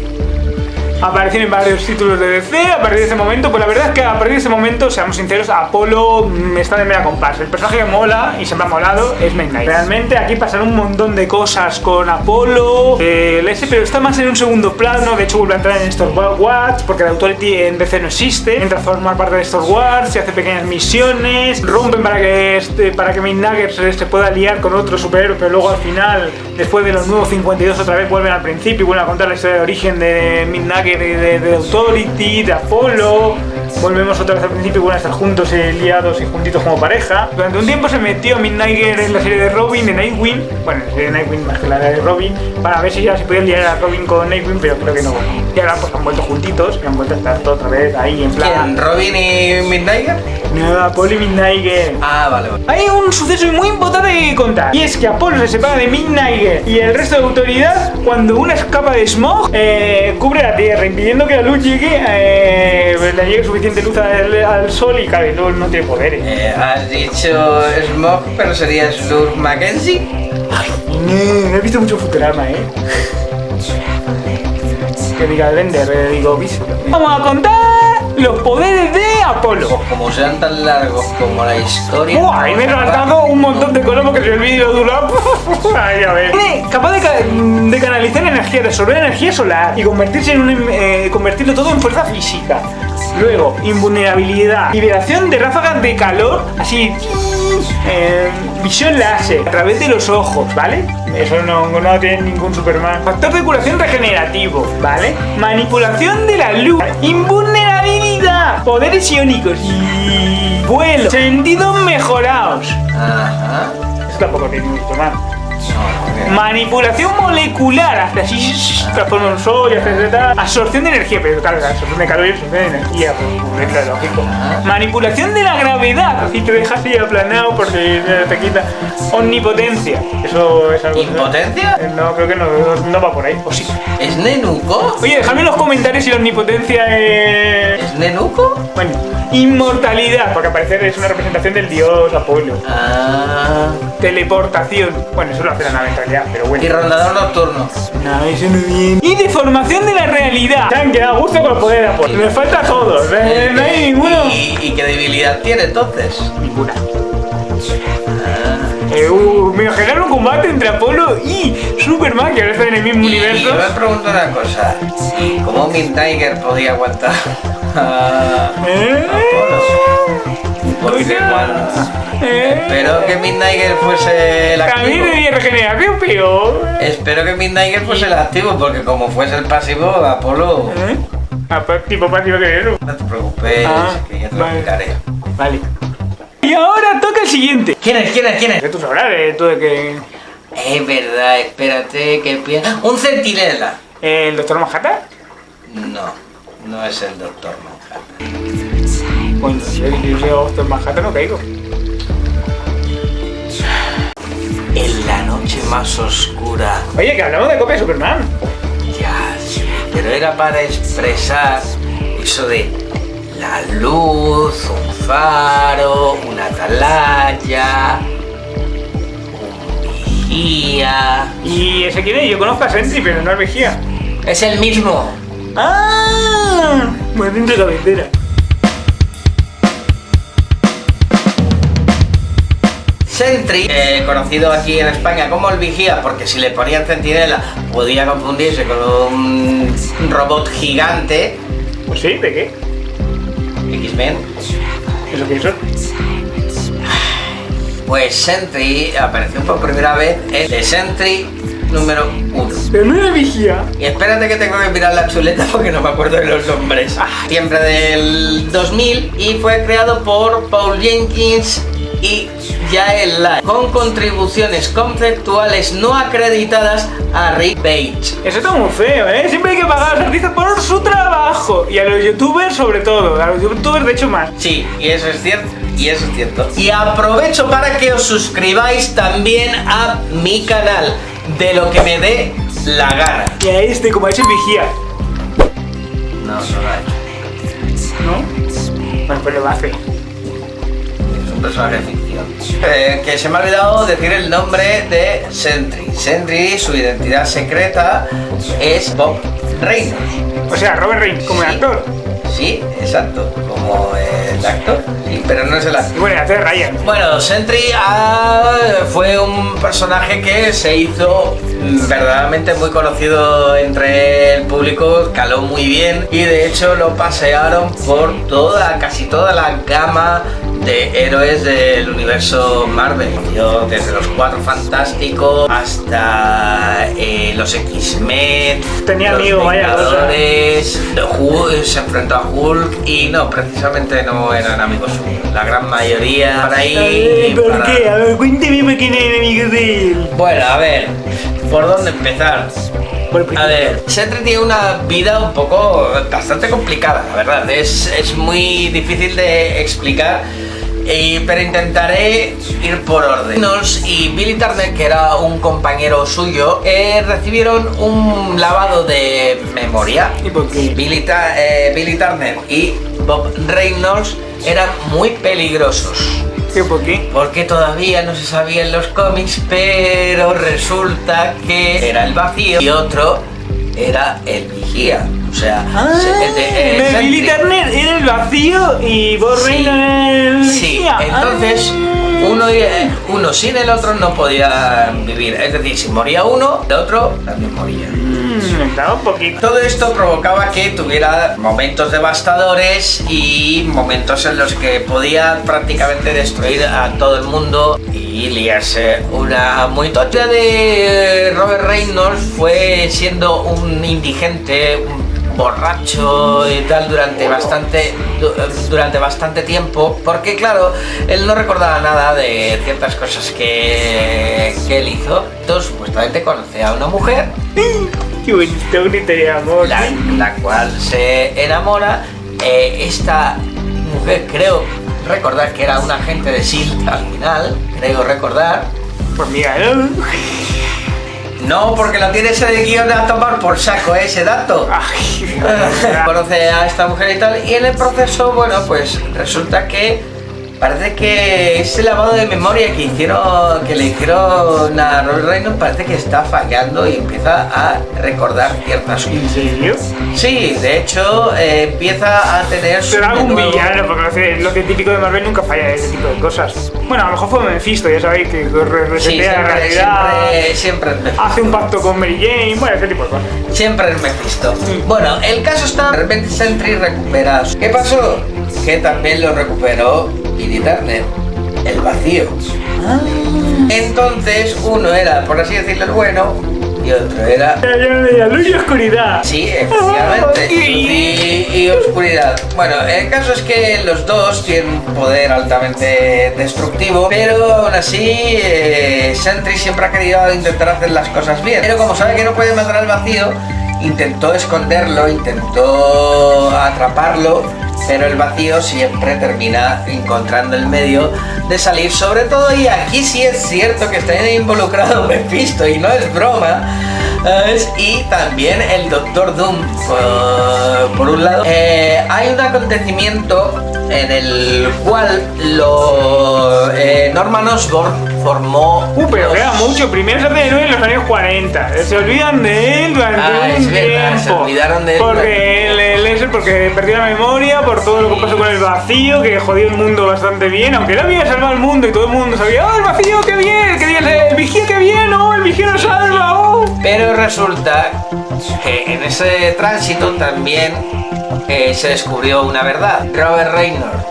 Aparecen en varios títulos de DC. A partir de ese momento, pues la verdad es que a partir de ese momento, seamos sinceros, Apolo está de mera compás. El personaje que mola y siempre ha molado es Midnight. Realmente aquí pasan un montón de cosas con Apolo, el ese, pero está más en un segundo plano. De hecho vuelve a entrar en Star Wars, porque el Authority en DC no existe. Entra a formar parte de Star Wars, se hace pequeñas misiones, rompen para que Midnighter se pueda liar con otro superhéroe, pero luego al final, después de los nuevos 52, otra vez vuelven al principio y vuelven a contar la historia de origen de Midnighter, de Authority, de Apolo. Volvemos otra vez al principio y vuelven a estar juntos, liados y juntitos como pareja. Durante un tiempo se metió Midnighter en la serie de Robin, de Nightwing, bueno, la serie de Nightwing más que la de Robin, para ver si ya se podía liar a Robin con Nightwing, pero creo que no. Y ahora pues han vuelto juntitos y han vuelto a estar todo otra vez ahí en plan... ¿Quién? ¿Robin y Midnighter? No, Apolo y Midnighter. Ah, vale. Hay un suceso muy importante que contar, y es que Apolo se separa de Midnighter y el resto de autoridad cuando una capa de smog cubre la Tierra, impidiendo que la luz llegue, le llegue suficiente luz al sol, y claro, luego no tiene poderes. Has dicho Smog, pero sería Slurp Mackenzie. No he visto mucho Futurama, que diga Bender, digo Viso. Vamos a contar los poderes de Apolo. Pues como sean tan largos como la historia. ¡Buah! Y me he saltado un montón de cosas porque si el vídeo dura. Ay, a ver. Capaz de canalizar energía, de absorber energía solar y convertirse en convertirlo todo en fuerza física. Luego, invulnerabilidad, liberación de ráfagas de calor, así, visión láser a través de los ojos, ¿vale? Eso no tiene ningún Superman. Factor de curación regenerativo, ¿vale? Manipulación de la luz, invulnerabilidad, poderes iónicos y vuelo, sentidos mejorados. Ajá. Eso tampoco tiene un Superman. No, Manipulación molecular, hasta así transforma un sol y hace tal. Absorción de energía, pero claro, la absorción de calor y absorción de energía, pues es lógico. Manipulación de la gravedad, así te dejas así aplanado porque te quita. Omnipotencia, eso es algo. ¿Impotencia? No, creo que no va por ahí, o sí. ¿Es Nenuco? Oye, dejadme en los comentarios si la omnipotencia es. ¿Es Nenuco? Bueno, inmortalidad, porque al parecer es una representación del dios Apolo. Ah. Teleportación, bueno, eso lo hace la nave en realidad, pero bueno. Y rondador nocturno. No, eso no viene. Y deformación de la realidad. Se han quedado a gusto con el poder de Apolo. Me falta todo, no hay ninguno. ¿Y qué debilidad tiene entonces? Ninguna. Me imaginaron un combate entre Apolo y Superman, que ahora están en el mismo universo. Y yo me pregunto una cosa. ¿Cómo Midnighter podía aguantar a Apolo? Porque espero que Midnighter fuese el activo. También de regeneración, pero... Espero que Midnighter fuese el activo, porque como fuese el pasivo, Apolo... Tipo pasivo que eso. No te preocupes, que ya te lo explicaré. Vale. Y ahora toca el siguiente. ¿Quién es? Que tú sabrás, tú de que... Es verdad, espérate que piensa... ¡Un centinela! ¿El Doctor Manhattan? No es el Doctor Manhattan. Bueno, si yo soy Doctor Manhattan no caigo. En la noche más oscura. Oye, que hablamos de copia de Superman. Ya, sí, pero era para expresar eso de la luz, un faro, una atalaya, un vigía. ¿Y ese quién es? Yo conozco a Sentry, pero no es vigía. Es el mismo. ¡Ah! Bueno, dentro de cabecera. Sentry, conocido aquí en España como el vigía, porque si le ponían centinela podía confundirse con un robot gigante. Pues sí, ¿de qué? X-Men. ¿Eso qué es eso? Pues Sentry apareció por primera vez en The Sentry número 1. Pero no era vigía. Y espérate que tengo que mirar la chuleta porque no me acuerdo de los nombres. Siempre del 2000 y fue creado por Paul Jenkins y Jael Lai, con contribuciones conceptuales no acreditadas a Rick Page. Eso está muy feo, ¿eh? Siempre hay que pagar a los artistas por su trabajo. Y a los youtubers sobre todo. A los youtubers de hecho más. Sí, y eso es cierto. Y aprovecho para que os suscribáis también a mi canal, de lo que me dé la gana. Y a este, como ha hecho el vigía. No lo ha hecho. ¿No? Bueno, pues lo va a hacer. Es un personaje de ficción. Que se me ha olvidado decir el nombre de Sentry. Sentry, su identidad secreta es Bob Reynolds. O sea, Robert Reynolds, como el actor. Sí, exacto, como el actor, sí, pero no es el actor. Bueno, hace Ryan. Bueno, Sentry fue un personaje que se hizo verdaderamente muy conocido entre el público, caló muy bien y de hecho lo pasearon por casi toda la gama de héroes del universo Marvel. Desde los Cuatro Fantásticos hasta los X-Men. Tenía los amigos, vaya cosa. Vengadores, se enfrentó a Hulk y no, precisamente no eran amigos suyos. La gran mayoría para ahí. ¿Por qué? A ver, cuénteme por qué no eran amigos de él. Bueno, a ver, ¿por dónde empezar? A ver, Sentry tiene una vida un poco bastante complicada, la verdad. Es muy difícil de explicar. Pero intentaré ir por orden. Reynolds y Billy Turner, que era un compañero suyo, recibieron un lavado de memoria. ¿Y por qué? Billy Turner y Bob Reynolds eran muy peligrosos. ¿Qué por qué? Porque todavía no se sabía en los cómics, pero resulta que era el Vacío y otro era el Vigía. O sea, Billy Turner era el Vacío y Bob Reynolds era el sí, entonces uno sin el otro no podía vivir. Es decir, si moría uno, el otro también moría. Estaba un poquito. Todo esto provocaba que tuviera momentos devastadores y momentos en los que podía prácticamente destruir a todo el mundo y liarse una muy tocha. De Robert Reynolds fue siendo un indigente, un borracho y tal durante bastante tiempo, porque claro, él no recordaba nada de ciertas cosas que él hizo. Entonces supuestamente conoce a una mujer, Qué bonito, grito de amor. la cual se enamora. Esta mujer, creo recordar que era un agente de S.H.I.E.L.D. al final, creo recordar. Pues mira, ¿no? No, porque lo tiene ese de guión a tomar por saco, ese dato. Conoce a esta mujer y tal, y en el proceso, bueno, pues resulta que parece que ese lavado de memoria que le hicieron a Robert Reynolds parece que está fallando y empieza a recordar ciertas cosas. ¿En serio? Sí, de hecho empieza a tener su... Pero algún villano, porque lo típico de Marvel nunca falla de ese tipo de cosas. Bueno, a lo mejor fue Mephisto, ya sabéis que resetea la realidad, siempre es Mephisto. hace un pacto con Mary Jane, bueno, ese tipo de cosas. Siempre es Mephisto. Bueno, el caso está, de repente Sentry recupera. ¿Qué pasó? Que también lo recuperó Billy Turner, el Vacío. Entonces uno era, por así decirlo, el bueno y otro era... La luz y oscuridad. Sí, efectivamente, luz y oscuridad. Bueno, el caso es que los dos tienen un poder altamente destructivo, pero aún así Sentry siempre ha querido intentar hacer las cosas bien. Pero como sabe que no puede matar al Vacío, intentó esconderlo, intentó atraparlo, pero el Vacío siempre termina encontrando el medio de salir, sobre todo, y aquí sí es cierto que está involucrado Mephisto y no es broma, ¿sabes? Y también el Doctor Doom, por un lado. Hay un acontecimiento en el cual Norman Osborn formó... Pero queda mucho. Primero se hace héroe en los años 40. Se olvidan de él durante un tiempo. Se olvidaron de él. Porque perdió la memoria por todo lo que pasó con el Vacío, que jodió el mundo bastante bien. Aunque él había salvado el mundo y todo el mundo sabía, ¡oh, el Vacío, qué bien! El Vigía, qué bien! ¡Oh, el Vigía nos salva! ¡Oh! Pero resulta que en ese tránsito también se descubrió una verdad. Robert Reynolds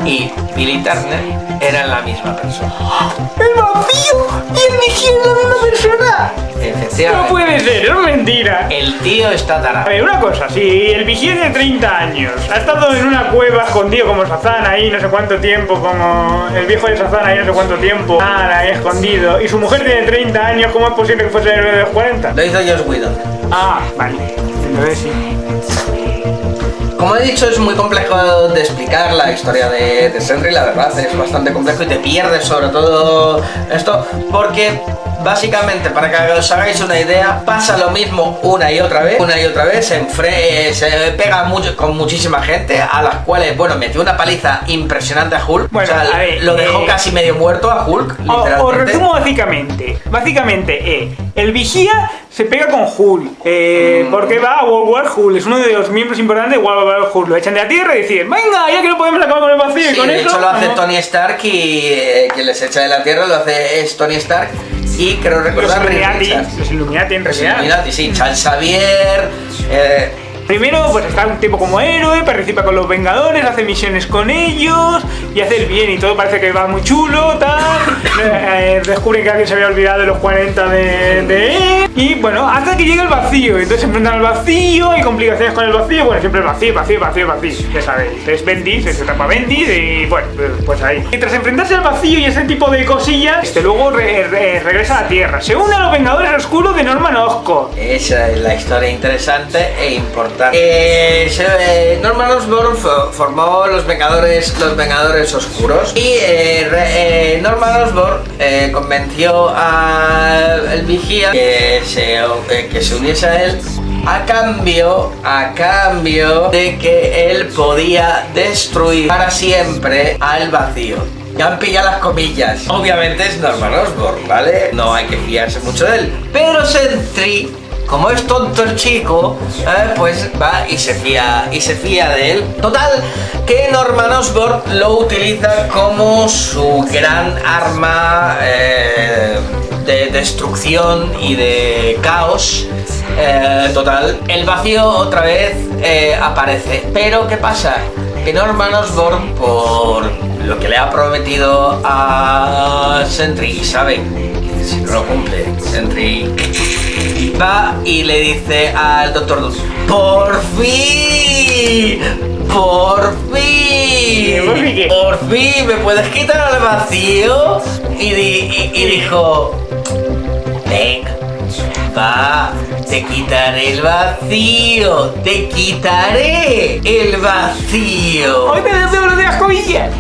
y Billy Turner eran la misma persona. ¡El Vacío y el Vigía es la misma persona! Efectivamente. No puede ser, es mentira. El tío está A tarado. ver, una cosa, si el Vigía de 30 años ha estado en una cueva escondido como Shazam ahí no sé cuánto tiempo, como el viejo de Shazam ahí no sé cuánto tiempo, ahí escondido, y su mujer tiene 30 años, ¿cómo es posible que fuese el héroe de los 40? Lo hizo Joss Whedon. Ah, vale, entonces sí. Como he dicho, es muy complejo de explicar la historia de Sentry, la verdad, es bastante complejo y te pierdes sobre todo esto, porque Básicamente, para que os hagáis una idea, pasa lo mismo una y otra vez, se pega mucho, con muchísima gente, a las cuales, bueno, metió una paliza impresionante a Hulk. Bueno, o sea, a ver, lo dejó casi medio muerto a Hulk, literalmente. Os resumo básicamente, el vigía se pega con Hulk, porque va a World War Hulk, es uno de los miembros importantes de World War Hulk, lo echan de la tierra y dicen, venga, ya que no podemos acabar con el vacío, Sí, y con de eso... hecho lo hace Tony Stark y quien les echa de la tierra lo hace es Tony Stark y creo recordar Los Illuminati en realidad. Los Illuminati, sí, Charles Xavier. Primero, pues está un tipo como héroe, participa con los Vengadores, hace misiones con ellos y hace el bien y todo parece que va muy chulo, tal. Descubren que alguien se había olvidado de los 40 de él. Y bueno, hasta que llega el vacío. Entonces se enfrentan al vacío, hay complicaciones con el vacío. Bueno, siempre el vacío. Ya sabéis, es Bendis, se tapa Bendis y bueno, pues ahí. Y tras enfrentarse al vacío y ese tipo de cosillas, luego regresa a la Tierra. Se une a los Vengadores Oscuros de Norman Osborn. Esa es la historia interesante e importante. Norman Osborn formó los Vengadores Oscuros y Norman Osborn convenció al Vigía que se uniese a él a cambio de que él podía destruir para siempre al vacío. Ya han pillado las comillas. Obviamente es Norman Osborn, ¿vale? No hay que fiarse mucho de él. Pero Sentry, como es tonto el chico, pues va y se fía de él. Total, que Norman Osborn lo utiliza como su gran arma de destrucción y de caos. Total, el vacío otra vez aparece. Pero ¿qué pasa? Que Norman Osborn, por lo que le ha prometido a Sentry, sabe que si no lo cumple, Sentry va y le dice al Doctor Doom, ¡por fin! ¡Por fin! ¿Me puedes quitar el vacío? Y dijo, venga, va, te quitaré el vacío, te quitaré el vacío. ¡Hoy te deseo de las comillas!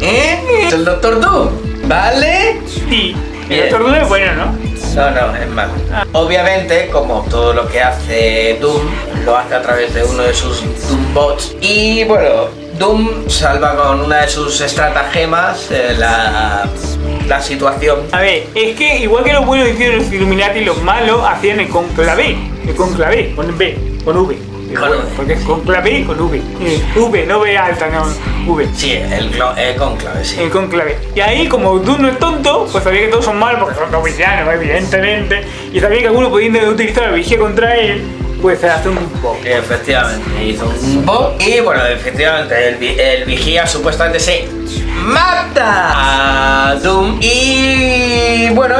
Es el Doctor Doom, ¿vale? Sí, el Doctor Doom es bueno, ¿no? No, es malo. Obviamente, como todo lo que hace Doom, lo hace a través de uno de sus Doom Bots. Y bueno, Doom salva con una de sus estratagemas la situación. A ver, es que igual que los buenos hicieron los Illuminati, los malos hacían el conclave, con B, con V. Porque es conclave con V. V, no V alta, no, V. Sí, el conclave, sí. El conclave. Y ahí, como Doom no es tonto, pues sabía que todos son malos porque son dos villanos, evidentemente. Y sabía que alguno podía utilizar la vigía contra él, pues se hace un bot. Efectivamente, hizo un bot. Y bueno, efectivamente, el vigía supuestamente se mata a Doom. Y bueno,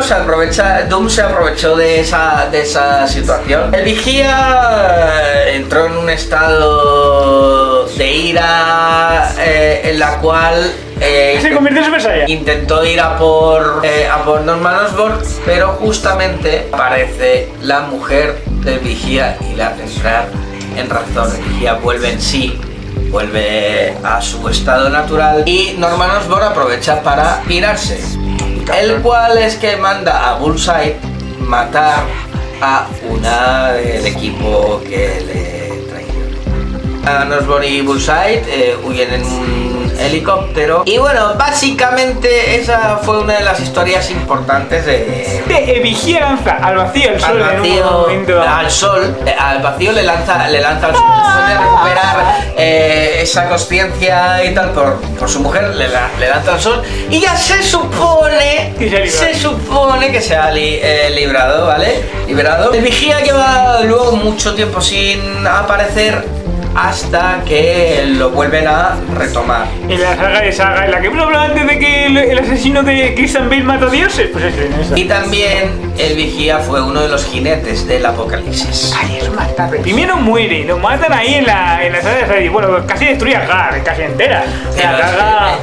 Doom se aprovechó de esa situación. El vigía entró en un estado de ira en la cual se convirtió en Super Saiyan. Intentó ir a por Norman Osborn, pero justamente aparece la mujer del vigía y le hace entrar en razón. El vigía vuelve en sí, vuelve a su estado natural y Norman Osborn aprovecha para pirarse, el cual es que manda a Bullseye matar a una del equipo que le traicionó. Osborn y Bullseye huyen en un helicóptero y bueno, básicamente esa fue una de las historias importantes de vigía lanza al vacío el sol al vacío le lanza al sol después de recuperar esa consciencia y tal por su mujer, le lanza al sol y ya se supone que se ha librado, ¿vale? Liberado. El vigía lleva luego mucho tiempo sin aparecer hasta que lo vuelven a retomar. En la saga de Saga, en la que hablaba antes de que el asesino de Christian Bale mata a dioses, pues es en esa. Y también el vigía fue uno de los jinetes del apocalipsis. Ay, es más tarde. Primero muere, lo matan ahí en la saga de Saga. Bueno, casi destruye a Gar, casi entera. Es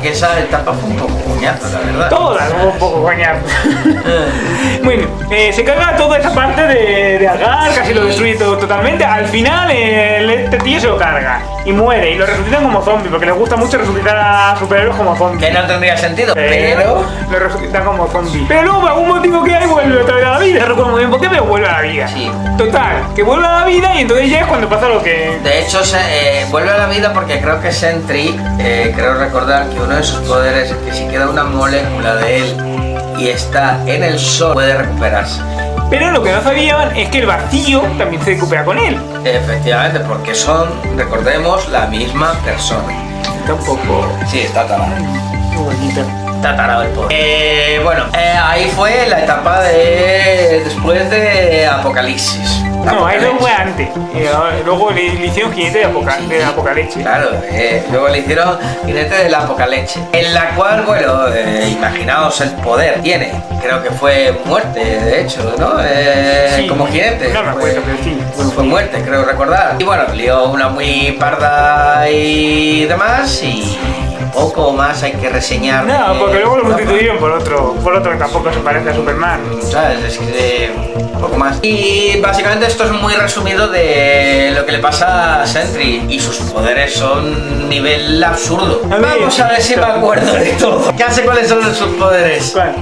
que esa etapa fue un poco coñazo, la verdad. Todas fue un poco coñazo. Bueno, se carga toda esa parte de Agar, casi lo destruye todo totalmente. Al final, este tío se lo carga y muere y lo resucitan como zombie, porque les gusta mucho resucitar a superhéroes como zombies. Que no tendría sentido, pero... lo resucitan como zombie. Pero luego, por algún motivo que hay, vuelve otra vez a la vida. No recuerdo muy bien por qué, pero vuelve a la vida. Sí. Total, que vuelve a la vida y entonces ya es cuando pasa lo que... De hecho, vuelve a la vida porque creo que Sentry, creo recordar que uno de sus poderes es que si queda una molécula de él y está en el sol, puede recuperarse. Pero lo que no sabían es que el vacío también se recupera con él. Efectivamente, porque son, recordemos, la misma persona. Está un poco... Sí, está tarado. muy bonito. Está tarado el poder. Bueno, ahí fue la etapa de... después de Apocalipsis. No, ahí no fue antes. Luego le hicieron jinete de Apocalipsis. Claro, luego le hicieron jinete del Apocalipsis. En la cual, bueno, imaginaos el poder tiene. Creo que fue muerte, de hecho, ¿no? Sí, como jinete. No me acuerdo, pero sí. Fue muerte, creo recordar. Y bueno, lió una muy parda y demás. Y poco más hay que reseñar. No, porque luego lo sustituyeron por otro que tampoco se parece a Superman. ¿Sabes? Es que poco más. Y básicamente esto es muy resumido de lo que le pasa a Sentry. Y sus poderes son nivel absurdo. Vamos a ver si me acuerdo de todo. Ya sé cuáles son sus poderes. ¿Cuál?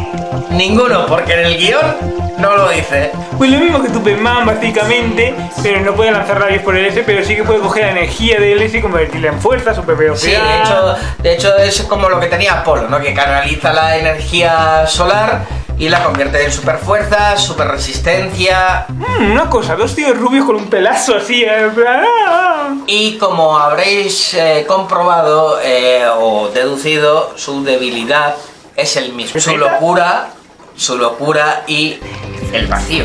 Ninguno, porque en el guión no lo dice. Pues lo mismo que Superman, básicamente, pero no puede lanzar rayos por el S, pero sí que puede coger la energía del S y convertirla en fuerza, super velocidad. Sí, de hecho es como lo que tenía Apolo, ¿no? Que canaliza la energía solar y la convierte en super fuerza, super resistencia. Una cosa, dos tíos rubios con un pelazo así, en plan... Y como habréis comprobado o deducido, su debilidad es el mismo. Su locura y el vacío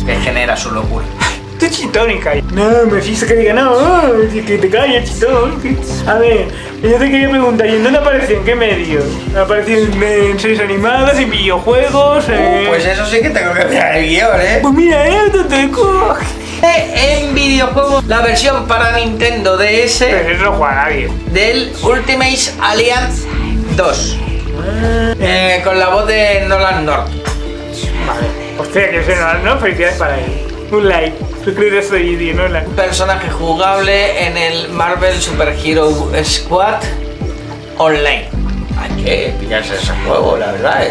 que genera su locura. Tú chitón y calla. No, me fijo que diga, no, que te calles, chitón. A ver, yo te quería preguntar, ¿y en dónde apareció? ¿En qué medios? ¿Apareció en series animadas, en videojuegos? Pues eso sí que tengo que mirar el guión, ¿eh? Pues mira, esto te coge. En videojuegos, la versión para Nintendo DS Pero eso no juega nadie. del Ultimate Alliance 2. Con la voz de Nolan North. Vale. Hostia, que se no, felicidades para él. Un like. Suscríbete a este vídeo, ¿no? Un personaje jugable en el Marvel Super Hero Squad Online. Hay que pillarse ese juego, la verdad.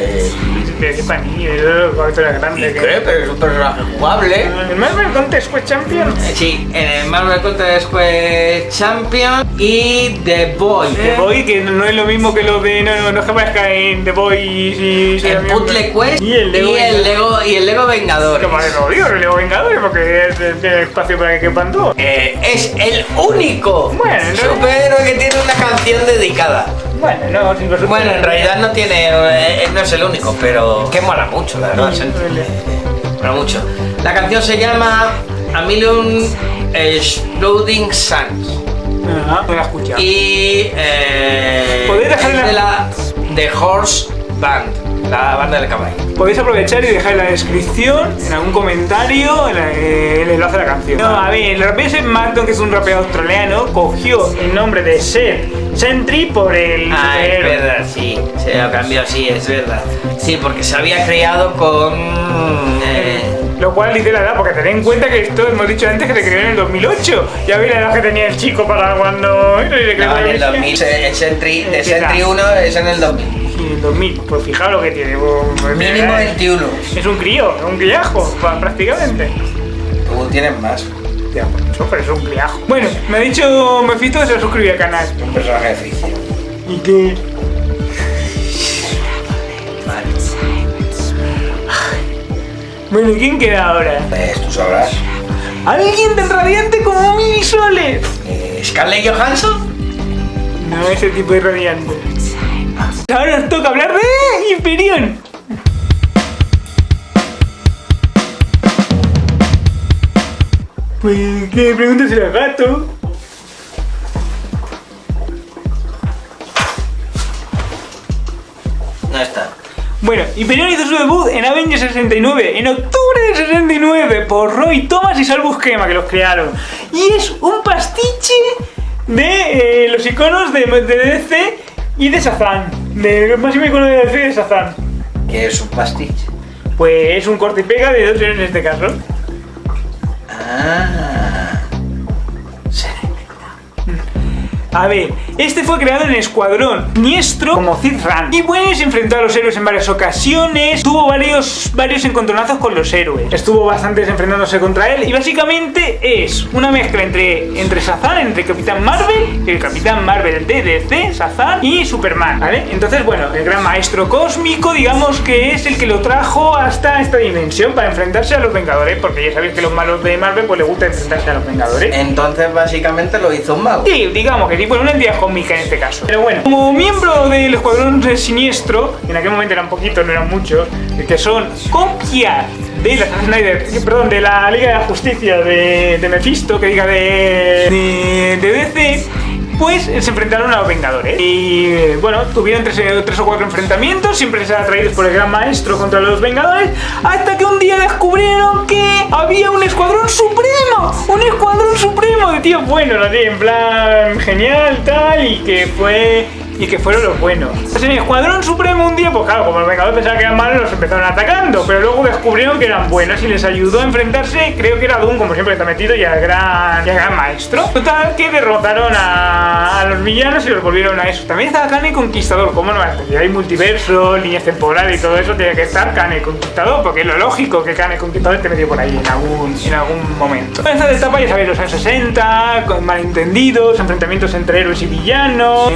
Pero es para niños, es era grande. ¿Qué? Pero es un personaje jugable. ¿El Marvel Contest Squad Champion? Sí, en el Marvel Contest Squad Champion y The Boy. The Boy, que no es lo mismo que lo de... No es que aparezca en The Boy y... el Puzzle Quest y el Lego Vengadores. Como lo digo, el Lego Vengadores, porque tiene espacio para que quepan dos. Es el único superhéroe que tiene una canción dedicada. Bueno, no, sin los Bueno, en realidad no tiene, no es el único, pero que mola mucho, la verdad. Mola mucho. La canción se llama A Million Exploding Suns. Ajá, no la he escuchado. Y ¿podéis dejarla? es de la The Horse Band, la banda del caballo. Podéis aprovechar y dejar en la descripción, en algún comentario, el enlace a la canción. No, a ver, el rapero Seth Macton, que es un rapero australiano, cogió el nombre de Sentry por el... Es verdad, sí, se lo cambió, sí, es verdad. Sí, porque se había creado con... Lo cual dice la edad, porque tened en cuenta que esto hemos dicho antes que se creó en el 2008. Ya veis la edad que tenía el chico para cuando... No, en el 2000, el Sentry 1 es en el 2000. Sí, en el 2000, pues fijaos lo que tiene. Pues, mínimo 21. Es un crío, un criajo, prácticamente. Tú tienes más. Ya, pero es un criajo. Bueno, me ha dicho Mephisto que se suscribía al canal. Un personaje de ficción. ¿Y qué? Vale. Bueno, ¿y quién queda ahora? Tú sabrás. ¿Alguien tan radiante como Mini Soles? ¿Scarlett Johansson? No, ese tipo de radiante. Ahora nos toca hablar de Hyperion. Pues, ¿qué preguntas el gato? No está. Bueno, Hyperion hizo su debut en Avengers 69, en octubre del 69, por Roy Thomas y Sal Buscema, que los crearon. Y es un pastiche de los iconos de DC y de Shazam. El máximo icono de DC de Shazam. ¿Qué es un pastiche? Pues es un corte y pega de dos en este caso. Ah. A ver, este fue creado en el Escuadrón Siniestro como Cid Rand. Y bueno, se enfrentó a los héroes en varias ocasiones. Tuvo varios encontronazos con los héroes. Estuvo bastantes enfrentándose contra él. Y básicamente es una mezcla entre Shazam, entre Capitán Marvel, el Capitán Marvel de DC, Shazam y Superman, ¿vale? Entonces, bueno, el gran maestro cósmico, digamos que es el que lo trajo hasta esta dimensión para enfrentarse a los Vengadores, porque ya sabéis que los malos de Marvel pues les gusta enfrentarse a los Vengadores. Entonces básicamente lo hizo un mago. Sí, digamos que sí, bueno, una entidad cósmica en este caso. Pero bueno, como miembro del Escuadrón Siniestro, en aquel momento eran poquitos, no eran muchos, que son copias de la Snyder, perdón, de la Liga de la Justicia de Mephisto, que diga de DC, pues se enfrentaron a los Vengadores. Y bueno, tuvieron tres o cuatro enfrentamientos, siempre se atraídos por el gran maestro contra los Vengadores, hasta que un día descubrieron que había un escuadrón supremo. Un escuadrón supremo de tíos buenos, así, en plan genial, tal, y que fueron los buenos. Pues en el Escuadrón Supremo un día, pues claro, como los Vengadores pensaban que eran malos, los empezaron atacando, pero luego descubrieron que eran buenos y les ayudó a enfrentarse, creo que era Doom, como siempre está metido, y al gran maestro. Total, que derrotaron a los villanos y los volvieron a eso. También estaba Kang el Conquistador, ¿cómo no? Si hay multiverso, líneas temporales y todo eso, tiene que estar Kang el Conquistador, porque es lo lógico que Kang el Conquistador esté metido por ahí en algún momento. En esta etapa, ya sabéis, los años 60, con malentendidos, enfrentamientos entre héroes y villanos,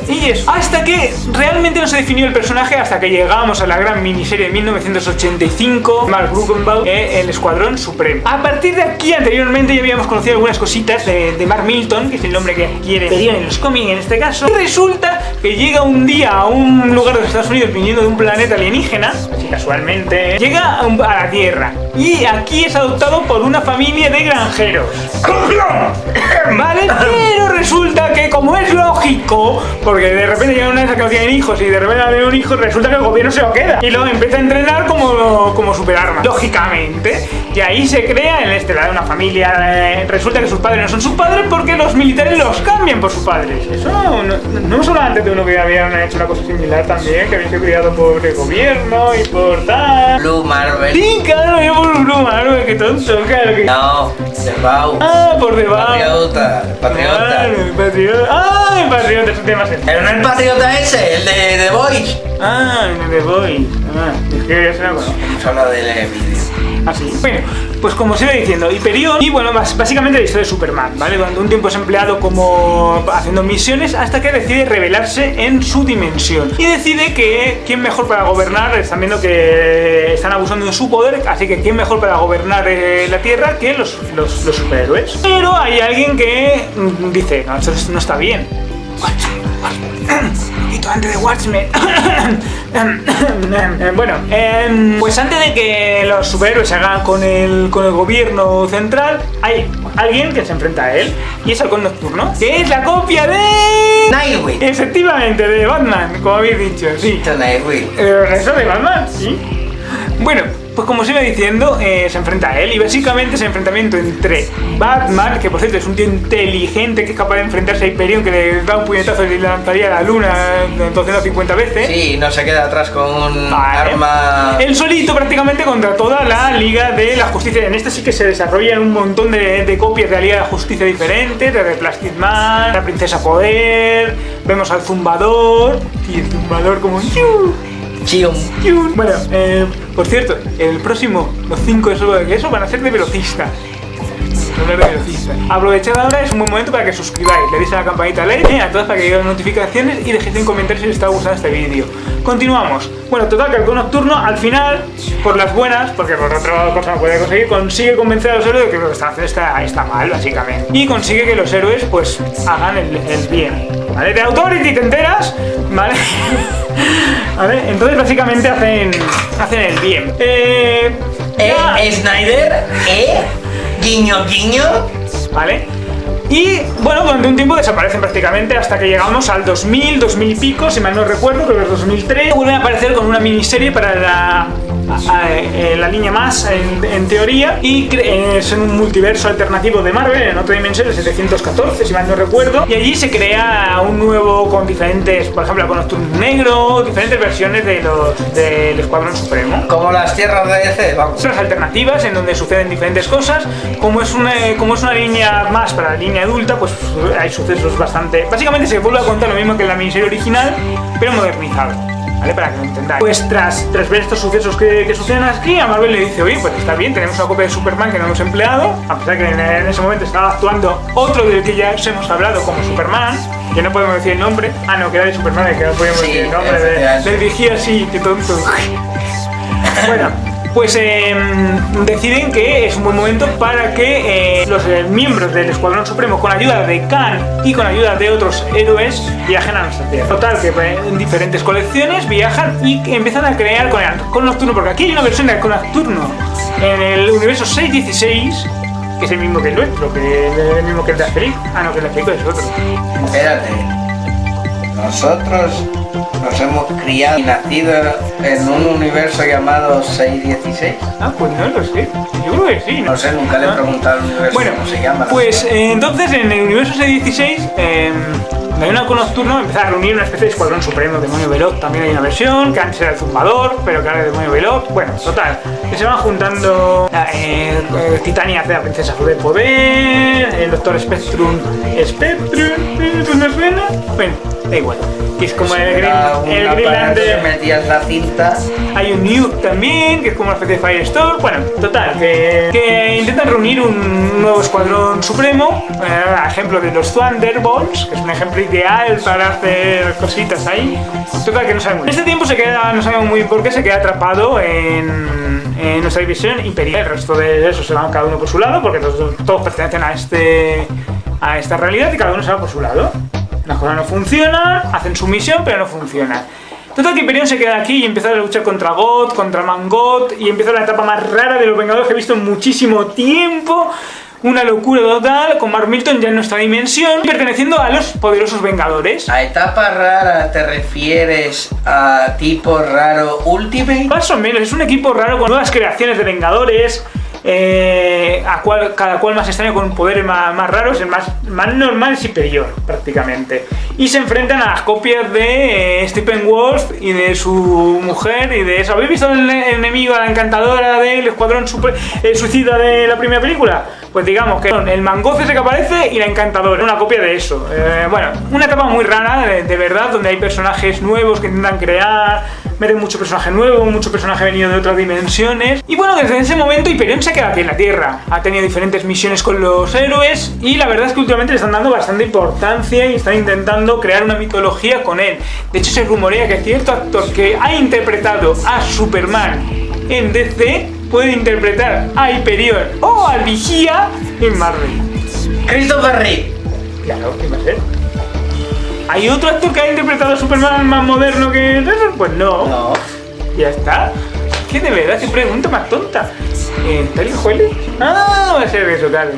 y eso, hasta que realmente no se definió el personaje hasta que llegamos a la gran miniserie de 1985, Mark Ruckenbauer, el Escuadrón Supremo. A partir de aquí, anteriormente ya habíamos conocido algunas cositas de Mark Milton, que es el nombre que adquiere Perión en los cómics en este caso, y resulta que llega un día a un lugar de los Estados Unidos viniendo de un planeta alienígena, así casualmente, llega a la Tierra, y aquí es adoptado por una familia de granjeros. Vale, pero resulta que, como es lógico, porque de repente llega una vez a que no tienen hijos y de repente tienen un hijo, resulta que el gobierno se lo queda y lo empieza a entrenar como superarma, lógicamente. Y ahí se crea en este lado una familia. Resulta que sus padres no son sus padres porque los militares los cambian por sus padres. Eso no hemos hablado antes de uno que habían hecho una cosa similar también, que había sido criado por el gobierno y por tal. Blue Marvel. Sí, claro, yo por Blue Marvel, que tonto, claro que. No, Debau. Ah, por Debau. Patriota. Claro, el patriota. Ah, el patriota, es un tema serio. Pero no el patriota ese, el de The Voice. Ah, el de The Voice. Ah, es que ya se lo conozco. Solo del vídeo. Así. Bueno, pues como se iba diciendo, Hyperion, y bueno, básicamente la historia de Superman, ¿vale? Durante un tiempo es empleado como haciendo misiones hasta que decide rebelarse en su dimensión. Y decide que quién mejor para gobernar, están viendo que están abusando de su poder, así que quién mejor para gobernar la Tierra que los superhéroes. Pero hay alguien que dice, no, esto no está bien. poquito antes de Watchmen. Bueno, pues antes de que los superhéroes se hagan con el gobierno central, hay alguien que se enfrenta a él, y es Halcón Nocturno, que es la copia de... Nightwing. Efectivamente, de Batman, como habéis dicho, sí. Nightwing. Eso de Batman, sí. Bueno, pues como se iba diciendo, se enfrenta a él, y básicamente es el enfrentamiento entre Batman, que por cierto es un tío inteligente que es capaz de enfrentarse a Hyperion, que le da un puñetazo y le lanzaría a la luna 250 veces. Sí, no se queda atrás con un arma... Él solito prácticamente contra toda la Liga de la Justicia. En este sí que se desarrollan un montón de copias de la Liga de la Justicia diferentes, de Plastic Man, la Princesa Poder, vemos al Zumbador, y el Zumbador como... Bueno, por cierto, el próximo, los 5 de eso van a ser de velocista. Aprovechad ahora, es un buen momento para que suscribáis, le deis a la campanita a todas para que lleguen notificaciones y dejéis en comentarios si os está gustando este vídeo. Continuamos. Bueno, total, que el Halcón Nocturno al final, por las buenas, porque por otra cosa no puede conseguir, consigue convencer a los héroes de que lo que están haciendo está mal, básicamente. Y consigue que los héroes pues hagan el bien, ¿vale? De Authority te enteras, ¿vale? ¿Vale? Entonces básicamente hacen el bien. Snyder, guiño guiño, ¿vale? Y bueno, durante un tiempo desaparecen prácticamente hasta que llegamos al 2000 y pico, si mal no recuerdo, creo que es 2003. Vuelven a aparecer con una miniserie para la línea más en teoría, y es en un multiverso alternativo de Marvel, en otra dimensión, el 714 si mal no recuerdo, y allí se crea un nuevo con diferentes, por ejemplo, con Nocturno Negro, diferentes versiones del Escuadrón Supremo. Como las tierras de DC, vamos. Son las alternativas en donde suceden diferentes cosas. Como es una línea más para la línea adulta, pues hay sucesos bastante... Básicamente se vuelve a contar lo mismo que en la miniserie original, pero modernizado, ¿vale? Para que lo entendáis. Pues tras ver estos sucesos que suceden aquí, a Marvel le dice, oye, pues está bien, tenemos una copia de Superman que no hemos empleado, a pesar que en ese momento estaba actuando otro del que ya os hemos hablado como Superman, que no podemos decir el nombre. Ah, no, que era de Superman, que no podemos decir el nombre del vigía, sí, qué tonto. Bueno, pues deciden que es un buen momento para que los miembros del Escuadrón Supremo, con ayuda de Khan y con ayuda de otros héroes, viajen a nuestra Tierra. Total, que en diferentes colecciones viajan y empiezan a crear con Nocturno, porque aquí hay una versión de con Nocturno en el universo 616, que es el mismo que el nuestro, que es el mismo que el de Asterix. Ah, no, que el de Asterix es otro. Espérate. Nosotros nos hemos criado y nacido en un universo llamado 616. Ah, pues no lo sé. Yo creo que sí. No sé, nunca le he preguntado al universo cómo se llama. Pues entonces en el universo 616, hay una con Nocturno, empezar a reunir una especie de Escuadrón Supremo, Demonio Belot. También hay una versión, que antes era el Zumbador, pero que ahora es Demonio Belot. Bueno, total, que se van juntando Titania hace la Princesa de Poder, el Doctor Spectrum, ¿no suena? Bueno, da igual. Que es como el Green Lantern. Metías la cinta. Hay un Nuke también, que es como una especie de Firestorm. Bueno, total, que intentan reunir un nuevo Escuadrón Supremo, ejemplo de los Thunderbolts, que es un ejemplo ideal para hacer cositas ahí. Total, que no sabemos. En este tiempo no sabemos muy bien por qué se queda atrapado en nuestra división imperial. El resto de eso se van cada uno por su lado, porque todos pertenecen a esta realidad y cada uno se va por su lado. Las cosas no funcionan, hacen su misión, pero no funcionan. Total, que Hyperion se queda aquí y empieza a luchar contra God, contra Mangot, y empieza la etapa más rara de los Vengadores que he visto en muchísimo tiempo. Una locura total, con Mark Milton ya en nuestra dimensión, perteneciendo a los poderosos Vengadores. ¿A etapa rara te refieres a tipo raro Ultimate? Más o menos, es un equipo raro con nuevas creaciones de Vengadores. Cada cual más extraño, con poderes más raros, el más normal y superior prácticamente, y se enfrentan a las copias de Steppenwolf y de su mujer y de eso. ¿Habéis visto el enemigo, a la encantadora del Escuadrón Suicida de la primera película? Pues digamos que son el Mangoth ese que aparece y la encantadora, una copia de eso. Bueno, una etapa muy rara de verdad, donde hay personajes nuevos que intentan crear, meten mucho personaje nuevo, mucho personaje venido de otras dimensiones. Y bueno, desde ese momento Hyperion se queda aquí en la Tierra. Ha tenido diferentes misiones con los héroes y la verdad es que últimamente le están dando bastante importancia y están intentando crear una mitología con él. De hecho, se rumorea que cierto actor que ha interpretado a Superman en DC puede interpretar a Hyperion o al Vigía en Marvel. Christopher Reeve. Claro, ¿qué va a ser? ¿Hay otro actor que ha interpretado a Superman más moderno que eso? Pues no. Ya está. ¿Qué de verdad? ¿Qué pregunta más tonta? ¿Terry Joel? Ah, va a ser eso, claro.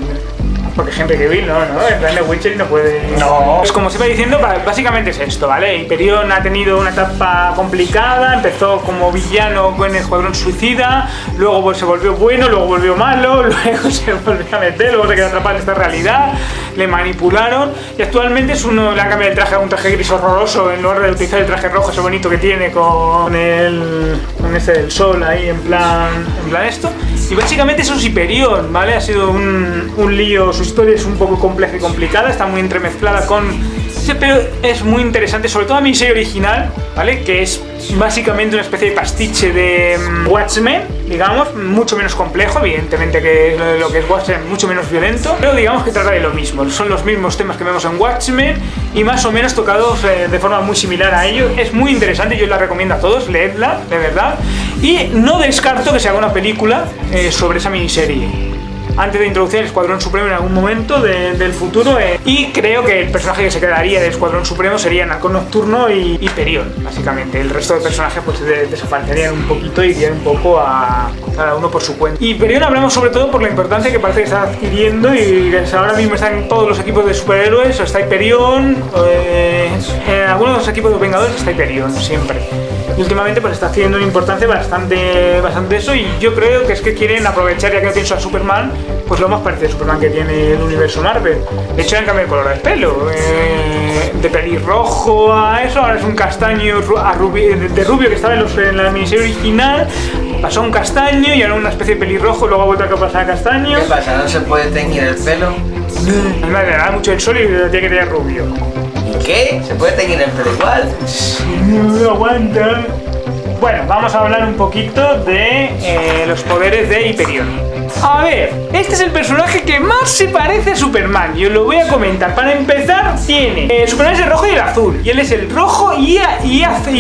Porque Henry Cavill no, en plan de Witcher no puede... No. Pues como se va diciendo, básicamente es esto, ¿vale? Hyperion ha tenido una etapa complicada, empezó como villano con el Escuadrón Suicida, luego pues se volvió bueno, luego volvió malo, luego se volvió a meter, luego se quedó atrapado en esta realidad, le manipularon y actualmente le han cambiado el traje a un traje gris horroroso en lugar de utilizar el traje rojo ese bonito que tiene con ese del sol ahí en plan esto. Y básicamente eso es Hyperion, ¿vale? Ha sido un lío, su historia es un poco compleja y complicada, está muy entremezclada pero es muy interesante, sobre todo a mi serie original, ¿vale? Que es básicamente una especie de pastiche de Watchmen, digamos, mucho menos complejo, evidentemente, que lo que es Watchmen, mucho menos violento, pero digamos que trata de lo mismo, son los mismos temas que vemos en Watchmen y más o menos tocados de forma muy similar a ello. Es muy interesante, yo la recomiendo a todos, leedla, de verdad, y no descarto que se haga una película sobre esa miniserie. antes de introducir el Escuadrón Supremo en algún momento del futuro. Y creo que el personaje que se quedaría del Escuadrón Supremo sería Halcón Nocturno y Hyperion, básicamente. El resto de personajes pues desaparecerían un poquito y irían un poco a cada uno por su cuenta. Y Hyperion hablamos sobre todo por la importancia que parece que está adquiriendo, y ahora mismo están en todos los equipos de superhéroes. Está Hyperion, en algunos de los equipos de los Vengadores está Hyperion siempre. Y últimamente pues está adquiriendo una importancia bastante eso, y yo creo que es que quieren aprovechar, ya que no tienen a Superman, pues lo más parecido a Superman que tiene el universo Marvel. De hecho, han cambiado el color del pelo, de pelirrojo a eso, ahora es un castaño de rubio que estaba en la miniserie original, pasó a un castaño y ahora una especie de pelirrojo, luego ha vuelto a pasar a castaño. ¿Qué pasa? ¿No se puede teñir el pelo? Además, le da mucho el sol y lo tiene que tener rubio. ¿Qué? ¿Se puede teñir el pelo igual? No aguanta. Bueno, vamos a hablar un poquito de los poderes de Hyperion. A ver, este es el personaje que más se parece a Superman, y os lo voy a comentar. Para empezar, tiene Superman es el rojo y el azul, y él es el rojo y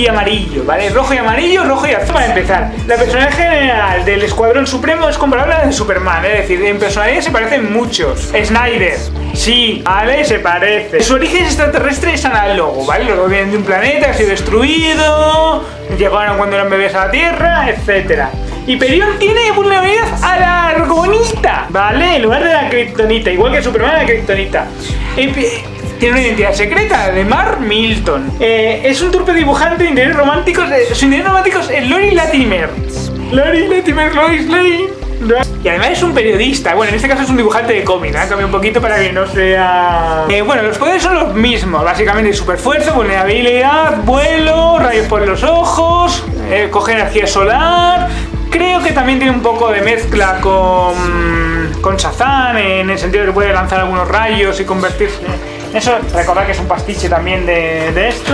amarillo, ¿vale? Rojo y amarillo, rojo y azul. Para empezar, la personalidad general del Escuadrón Supremo es comparable a la de Superman, es decir, en personalidad se parecen muchos. Snyder, sí, ¿vale? Se parece. Su origen extraterrestre es análogo, ¿vale? Los dos vienen de un planeta que ha sido destruido, llegaron cuando eran bebés a la Tierra, etcétera. Hyperion tiene vulnerabilidad a la argonita, ¿vale? En lugar de la kriptonita, igual que Superman la kriptonita. Tiene una identidad secreta de Mark Milton. Es un turpe dibujante de interiores románticos. Su interior romántico es Lori Latimer. Lois Lane. Y además es un periodista. Bueno, en este caso es un dibujante de cómic. Han cambiado un poquito para que no sea... bueno, los poderes son los mismos. Básicamente superfuerza, vulnerabilidad, vuelo, rayos por los ojos, coge energía solar. Creo que también tiene un poco de mezcla con Shazam, en el sentido de que puede lanzar algunos rayos y convertirse en eso. Recordad que es un pastiche también de esto.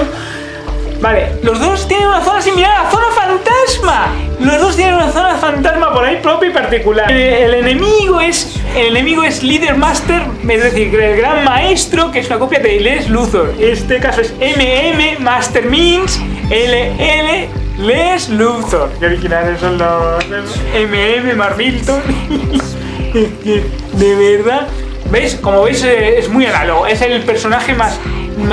Vale, los dos tienen una zona similar a la zona fantasma. Los dos tienen una zona fantasma por ahí propia y particular. El enemigo es Leader Master, es decir, el gran maestro, que es una copia de Les Luthor. Este caso es MM Master Means LL Les Luthor. Que originales son los MM Mark Milton. De verdad. ¿Veis? Como veis es muy análogo. Es el personaje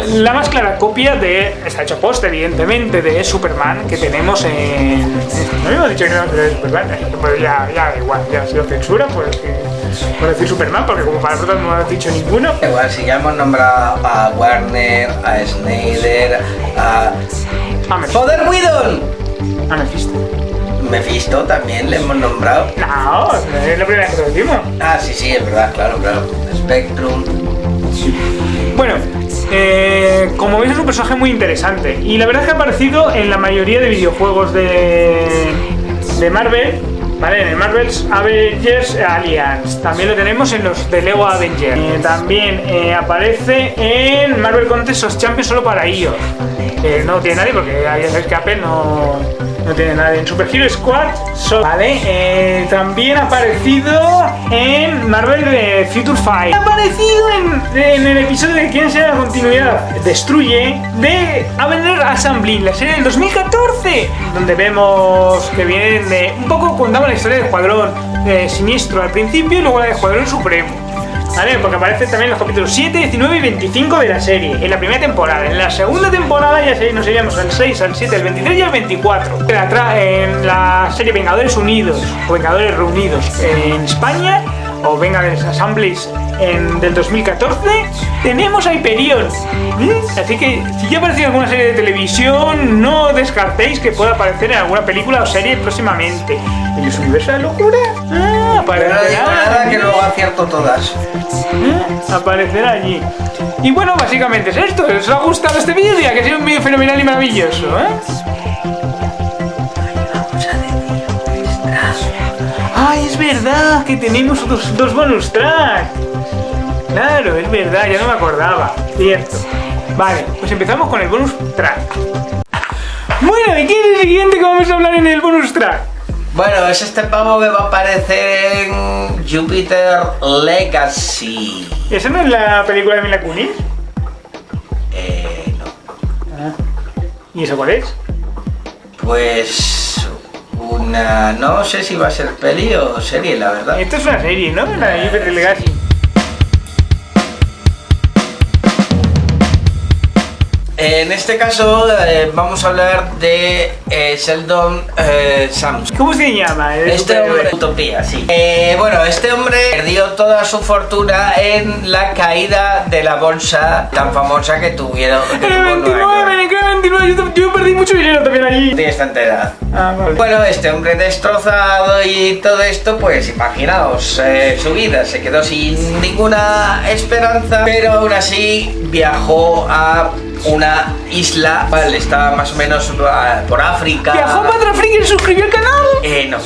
la más clara copia está hecho post, evidentemente, de Superman que tenemos en... No hemos dicho que no de Superman, pues ya da igual, ya si lo censura, pues por decir Superman, porque como para nosotros no hemos dicho ninguno. Igual, si ya hemos nombrado a Warner, a Snyder, a Father Whedon, a Mephisto también le hemos nombrado. No, es la primera vez que lo decimos. Ah, sí, es verdad, claro. Spectrum. Bueno, como veis es un personaje muy interesante, y la verdad es que ha aparecido en la mayoría de videojuegos de Marvel, ¿vale? En el Marvel's Avengers Alliance. También lo tenemos en los de Lego Avengers. También aparece en Marvel Contest of Champions solo para iOS. No tiene nadie porque ya sabéis que Apple no tiene nadie. En Super Hero Squad, ¿vale? También ha aparecido en Marvel Future Fight. Ha aparecido en el episodio de ¿Quién será la continuidad? Destruye de Avengers Assembly, la serie del 2014, donde vemos que vienen un poco contamos la historia del Escuadrón Siniestro al principio y luego la del Escuadrón Supremo. ¿Vale? Porque aparecen también los capítulos 7, 19 y 25 de la serie, en la primera temporada. En la segunda temporada ya nos iríamos al 6, al 7, al 23 y al 24. En la serie Vengadores Unidos o Vengadores Reunidos en España, o Vengadores Assemblies del 2014, tenemos a Hyperion. Así que si ya ha aparecido en alguna serie de televisión, no descartéis que pueda aparecer en alguna película o serie próximamente. ¿En los universos de la locura? Aparecerá que luego acierto todas. Aparecerá allí. Y bueno, básicamente es esto. ¿Os ha gustado este vídeo? Que ha sido un vídeo fenomenal y maravilloso, ¡Ay, es verdad! Que tenemos dos bonus tracks. Claro, es verdad, ya no me acordaba. Cierto. Vale, pues empezamos con el bonus track. Bueno, ¿de qué es el siguiente que vamos a hablar en el bonus track? Bueno, es este pavo que va a aparecer en Jupiter Legacy. ¿Esa no es la película de Mila Kunis? No. ¿Y eso cuál es? Pues... un No sé si va a ser peli o serie, la verdad. Esto es una serie, ¿no? La de Hyper Legacy. En este caso vamos a hablar de Sheldon Sampson. ¿Cómo se llama? Este hombre, Utopía, sí. Bueno, este hombre perdió toda su fortuna en la caída de la bolsa tan famosa que tuvieron. En el 29, yo perdí mucho dinero también allí. Tienes tanta edad. Ah, vale. Bueno, este hombre destrozado y todo esto, pues imaginaos, su vida se quedó sin ninguna esperanza, pero aún así viajó a una isla, vale, estaba más o menos por África. ¿Viajó para África y suscribió al canal? No.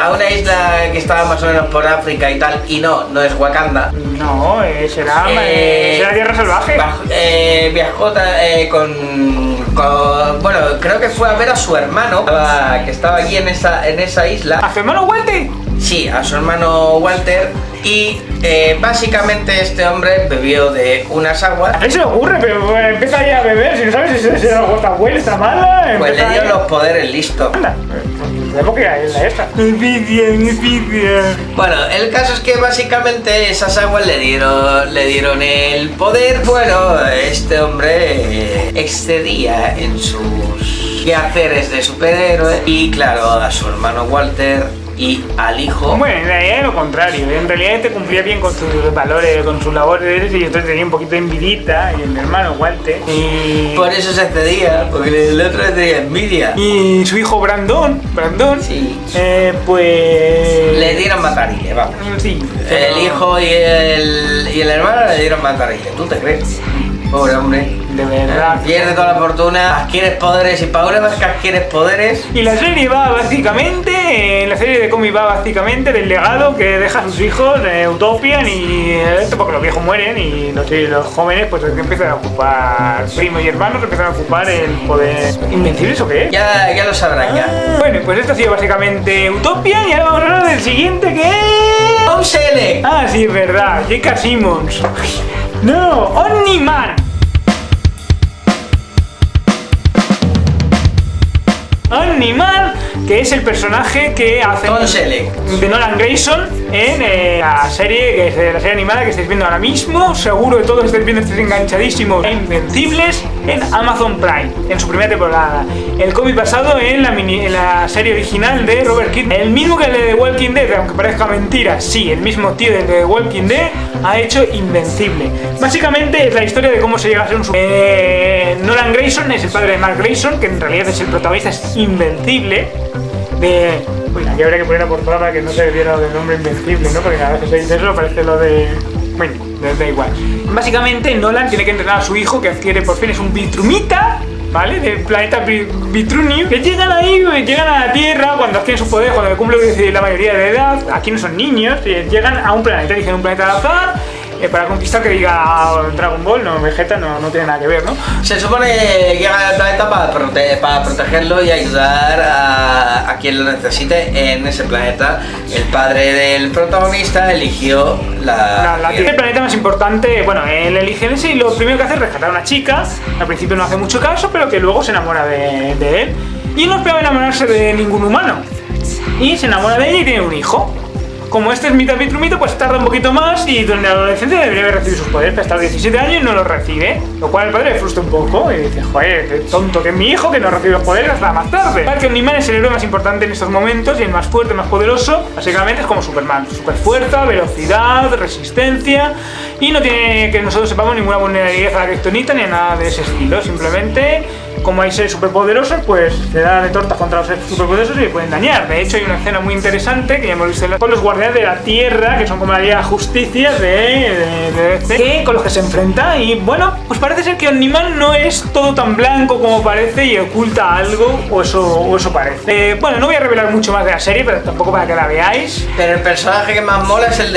A una isla que estaba más o menos por África y tal, y no es Wakanda. No, será Tierra Salvaje. Viajó bueno, creo que fue a ver a su hermano, que estaba aquí en esa isla. ¿A su hermano Walter? Sí, a su hermano Walter. Y básicamente este hombre bebió de unas aguas. A mí se le ocurre, pero empieza ya a beber. Si no sabes si el agua está buena, está mala. Pues le dio los poderes, listo. Anda, tenemos que ir a la esta. Envidia. Bueno, el caso es que básicamente esas aguas le dieron el poder. Bueno, este hombre excedía en sus quehaceres de superhéroe. Y claro, a su hermano Walter y al hijo. Bueno, en realidad es lo contrario. En realidad este cumplía bien con sus valores, con sus labores, y entonces tenía un poquito de envidita. Y el hermano Walter. Y por eso se excedía, porque el otro le tenía envidia. Y su hijo Brandon, sí. Pues le dieron matarile, vamos. Sí. El hijo y el hermano le dieron matarile. ¿Tú te crees? Pobre hombre. De verdad. Pierde toda la fortuna, adquieres poderes y para una vez que adquieres poderes. Y la serie va básicamente, la serie de cómic va básicamente del legado que deja a sus hijos Utopian y esto porque los viejos mueren y los jóvenes pues empiezan a ocupar, primos y hermanos empiezan a ocupar el poder. ¿Invencibles o qué? Ya lo sabrán ya. Bueno, pues esto ha sido básicamente Utopian y ahora vamos a hablar del siguiente que es... Tom Selleck. Ah, sí, es verdad, J.K. Simmons. No, Omni-Man. Omni-Man, que es el personaje que hace Tom Selleck de Nolan Grayson en la serie animada que estáis viendo ahora mismo. Seguro que todos estáis viendo, estáis enganchadísimos e Invencibles en Amazon Prime, en su primera temporada. El cómic basado en la serie original de Robert Kirkman, el mismo que el de The Walking Dead, aunque parezca mentira, sí, el mismo tío del de The Walking Dead ha hecho Invencible. Básicamente es la historia de cómo se llega a ser un Nolan Grayson es el padre de Mark Grayson, que en realidad es el protagonista, es Invencible. Uy, aquí habría que poner la portada para que no se viera del nombre Invencible, ¿no? Porque cada vez que se dice eso parece lo de... Bueno, da igual. Básicamente Nolan tiene que entrenar a su hijo, que adquiere por fin, es un Vitrumita, ¿vale? Del planeta Vitrunium, que llegan a la Tierra cuando adquieren su poder, cuando cumple la mayoría de edad. Aquí no son niños, llegan a un planeta, dicen un planeta al azar, para conquistar, que diga Dragon Ball, no, Vegeta, no tiene nada que ver, ¿no? Se supone que llega al planeta para protegerlo y ayudar a quien lo necesite en ese planeta. El padre del protagonista eligió la Tierra. El planeta más importante, bueno, él elige ese y lo primero que hace es rescatar a una chica. Al principio no hace mucho caso, pero que luego se enamora de él. Y no espera enamorarse de ningún humano. Y se enamora de ella y tiene un hijo. Como este es mitad vitrumito, pues tarda un poquito más y durante la adolescencia debería haber recibido sus poderes, pero hasta los 17 años y no los recibe. Lo cual el padre le frustra un poco y dice, joder, qué tonto que es mi hijo que no recibe los poderes hasta más tarde. Claro que Omni-Man es el héroe más importante en estos momentos y el más fuerte, más poderoso. Básicamente es como Superman, super fuerza, velocidad, resistencia y no tiene, que nosotros sepamos, ninguna vulnerabilidad a la kriptonita ni a nada de ese estilo. Simplemente, como hay seres superpoderosos, pues se dan de tortas contra los seres superpoderosos y le pueden dañar. De hecho, hay una escena muy interesante que ya hemos visto con los guardianes de la Tierra, que son como la Liga de Justicia que con los que se enfrenta. Y bueno, pues parece ser que Omni-Man no es todo tan blanco como parece y oculta algo, o eso parece. Bueno, no voy a revelar mucho más de la serie, pero tampoco para que la veáis. Pero el personaje que más mola es el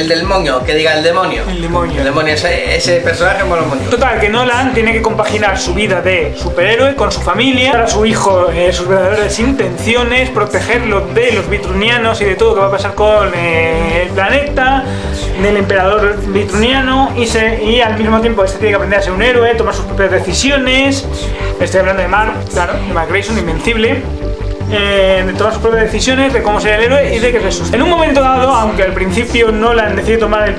del moño, que diga el demonio. El demonio. El demonio, ese personaje mola un montón. Total, que Nolan tiene que compaginar su vida de superhéroe con su familia, para su hijo sus verdaderas intenciones, protegerlo de los vitrunianos y de todo lo que va a pasar con el planeta, del emperador vitruniano, y al mismo tiempo este tiene que aprender a ser un héroe, tomar sus propias decisiones. Estoy hablando de Mark, claro, de Mark Grayson, Invencible. de tomar sus propias decisiones de cómo ser el héroe y de que se asuste. En un momento dado, aunque al principio Nolan decide tomar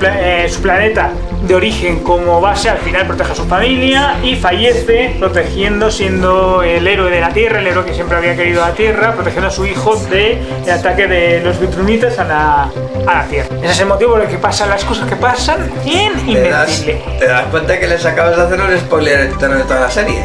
su planeta de origen como base, al final protege a su familia y fallece protegiendo, siendo el héroe de la Tierra, el héroe que siempre había querido a la Tierra, protegiendo a su hijo del ataque de los Viltrumitas a la Tierra. Ese es el motivo por el que pasan las cosas que pasan en Invencible. ¿Te das cuenta que les acabas de hacer un spoiler entero de toda la serie?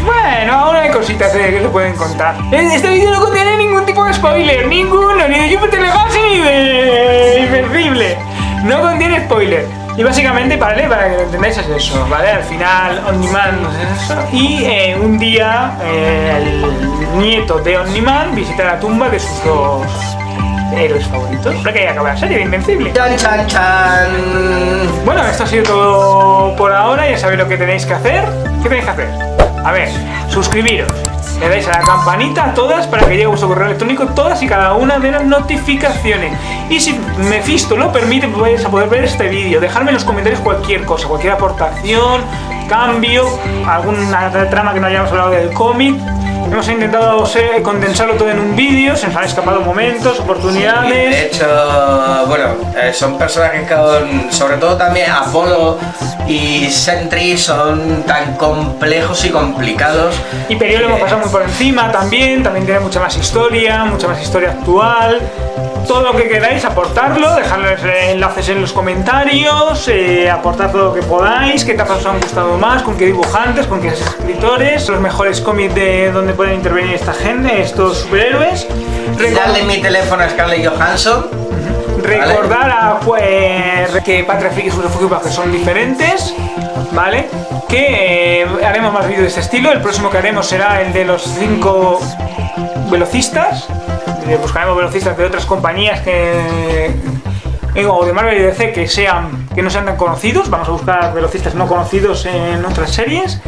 Bueno, aún hay cositas que se pueden contar. Este vídeo no contiene ningún tipo de spoiler, ninguno, ni de Jupiter Legacy ni de Invencible. No contiene spoiler. Y básicamente, ¿vale? Para que lo entendáis es eso, ¿vale? Al final, Omni-Man es eso. Y un día, el nieto de Omni-Man visita la tumba de sus dos héroes favoritos. Creo que ya acaba la serie de Invencible. ¡Chan, chan, chan! Bueno, esto ha sido todo por ahora. Ya sabéis lo que tenéis que hacer. ¿Qué tenéis que hacer? A ver, suscribiros. Le dais a la campanita a todas para que llegue a vuestro correo electrónico todas y cada una de las notificaciones. Y si Mephisto lo permite, vais a poder ver este vídeo. Dejadme en los comentarios cualquier cosa, cualquier aportación, cambio, alguna trama que no hayamos hablado del cómic. Hemos intentado condensarlo todo en un vídeo, se nos han escapado momentos, oportunidades. Sí, de hecho, bueno, son personajes que, sobre todo también Apolo y Sentry, son tan complejos y complicados. Y Perio lo hemos pasado muy por encima también tiene mucha más historia actual. Todo lo que queráis, aportarlo, dejadles enlaces en los comentarios, aportar todo lo que podáis, qué etapas os han gustado más, con qué dibujantes, con qué escritores, los mejores cómics de donde pueden intervenir esta gente, estos superhéroes. Dale mi teléfono a Scarlett Johansson. Recordar que Patria Freak y sus refugios bajos son diferentes, ¿vale? Que haremos más vídeos de este estilo. El próximo que haremos será el de los 5 velocistas. Buscaremos velocistas de otras compañías o de Marvel y DC que no sean tan conocidos. Vamos a buscar velocistas no conocidos en otras series.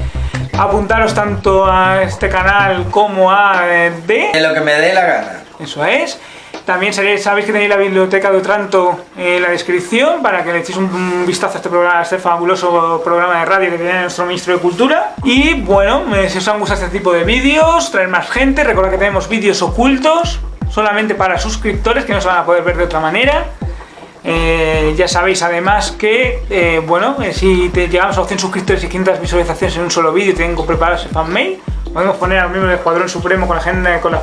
Apuntaros tanto a este canal como a D. En lo que me dé la gana. Eso es. También sabéis que tenéis la biblioteca de Otranto en la descripción para que le echéis un vistazo a este programa, a este fabuloso programa de radio que tiene nuestro ministro de Cultura. Y bueno, si os han gustado este tipo de vídeos, traer más gente. Recordad que tenemos vídeos ocultos solamente para suscriptores que no se van a poder ver de otra manera. Ya sabéis además que, si llegamos a los 100 suscriptores y 500 visualizaciones en un solo vídeo, tengo preparado ese fanmail. Podemos poner al miembro del Escuadrón Supremo con la gente, con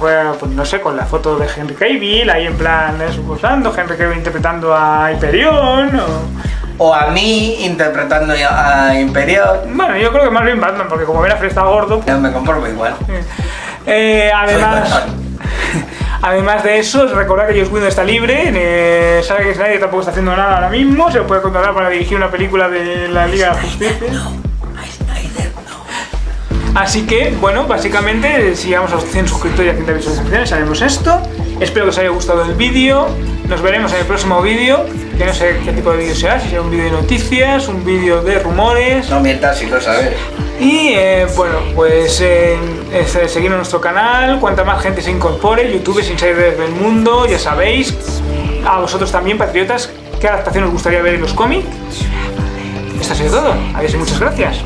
la foto de Henry Cavill, ahí en plan usando, Henry Cavill interpretando a Hyperion, o a mí interpretando a Hyperion. Bueno, yo creo que más bien Batman, porque como Ben Affleck está gordo. Ya me conformo igual. Además de eso, recordad que Joss Whedon está libre, sabe que nadie tampoco está haciendo nada ahora mismo, se lo puede contratar para dirigir una película de la Liga de la Justicia. Así que, bueno, básicamente, si llegamos a los 100 suscriptores y a 100 visualizaciones, haremos esto. Espero que os haya gustado el vídeo. Nos veremos en el próximo vídeo, que no sé qué tipo de vídeo será, si será un vídeo de noticias, un vídeo de rumores. No mientas si lo sabes. Y seguid en nuestro canal, cuanta más gente se incorpore, youtubers, insiders del mundo, ya sabéis. A vosotros también, patriotas, ¿qué adaptación os gustaría ver en los cómics? Esto ha sido todo. Adiós y muchas gracias.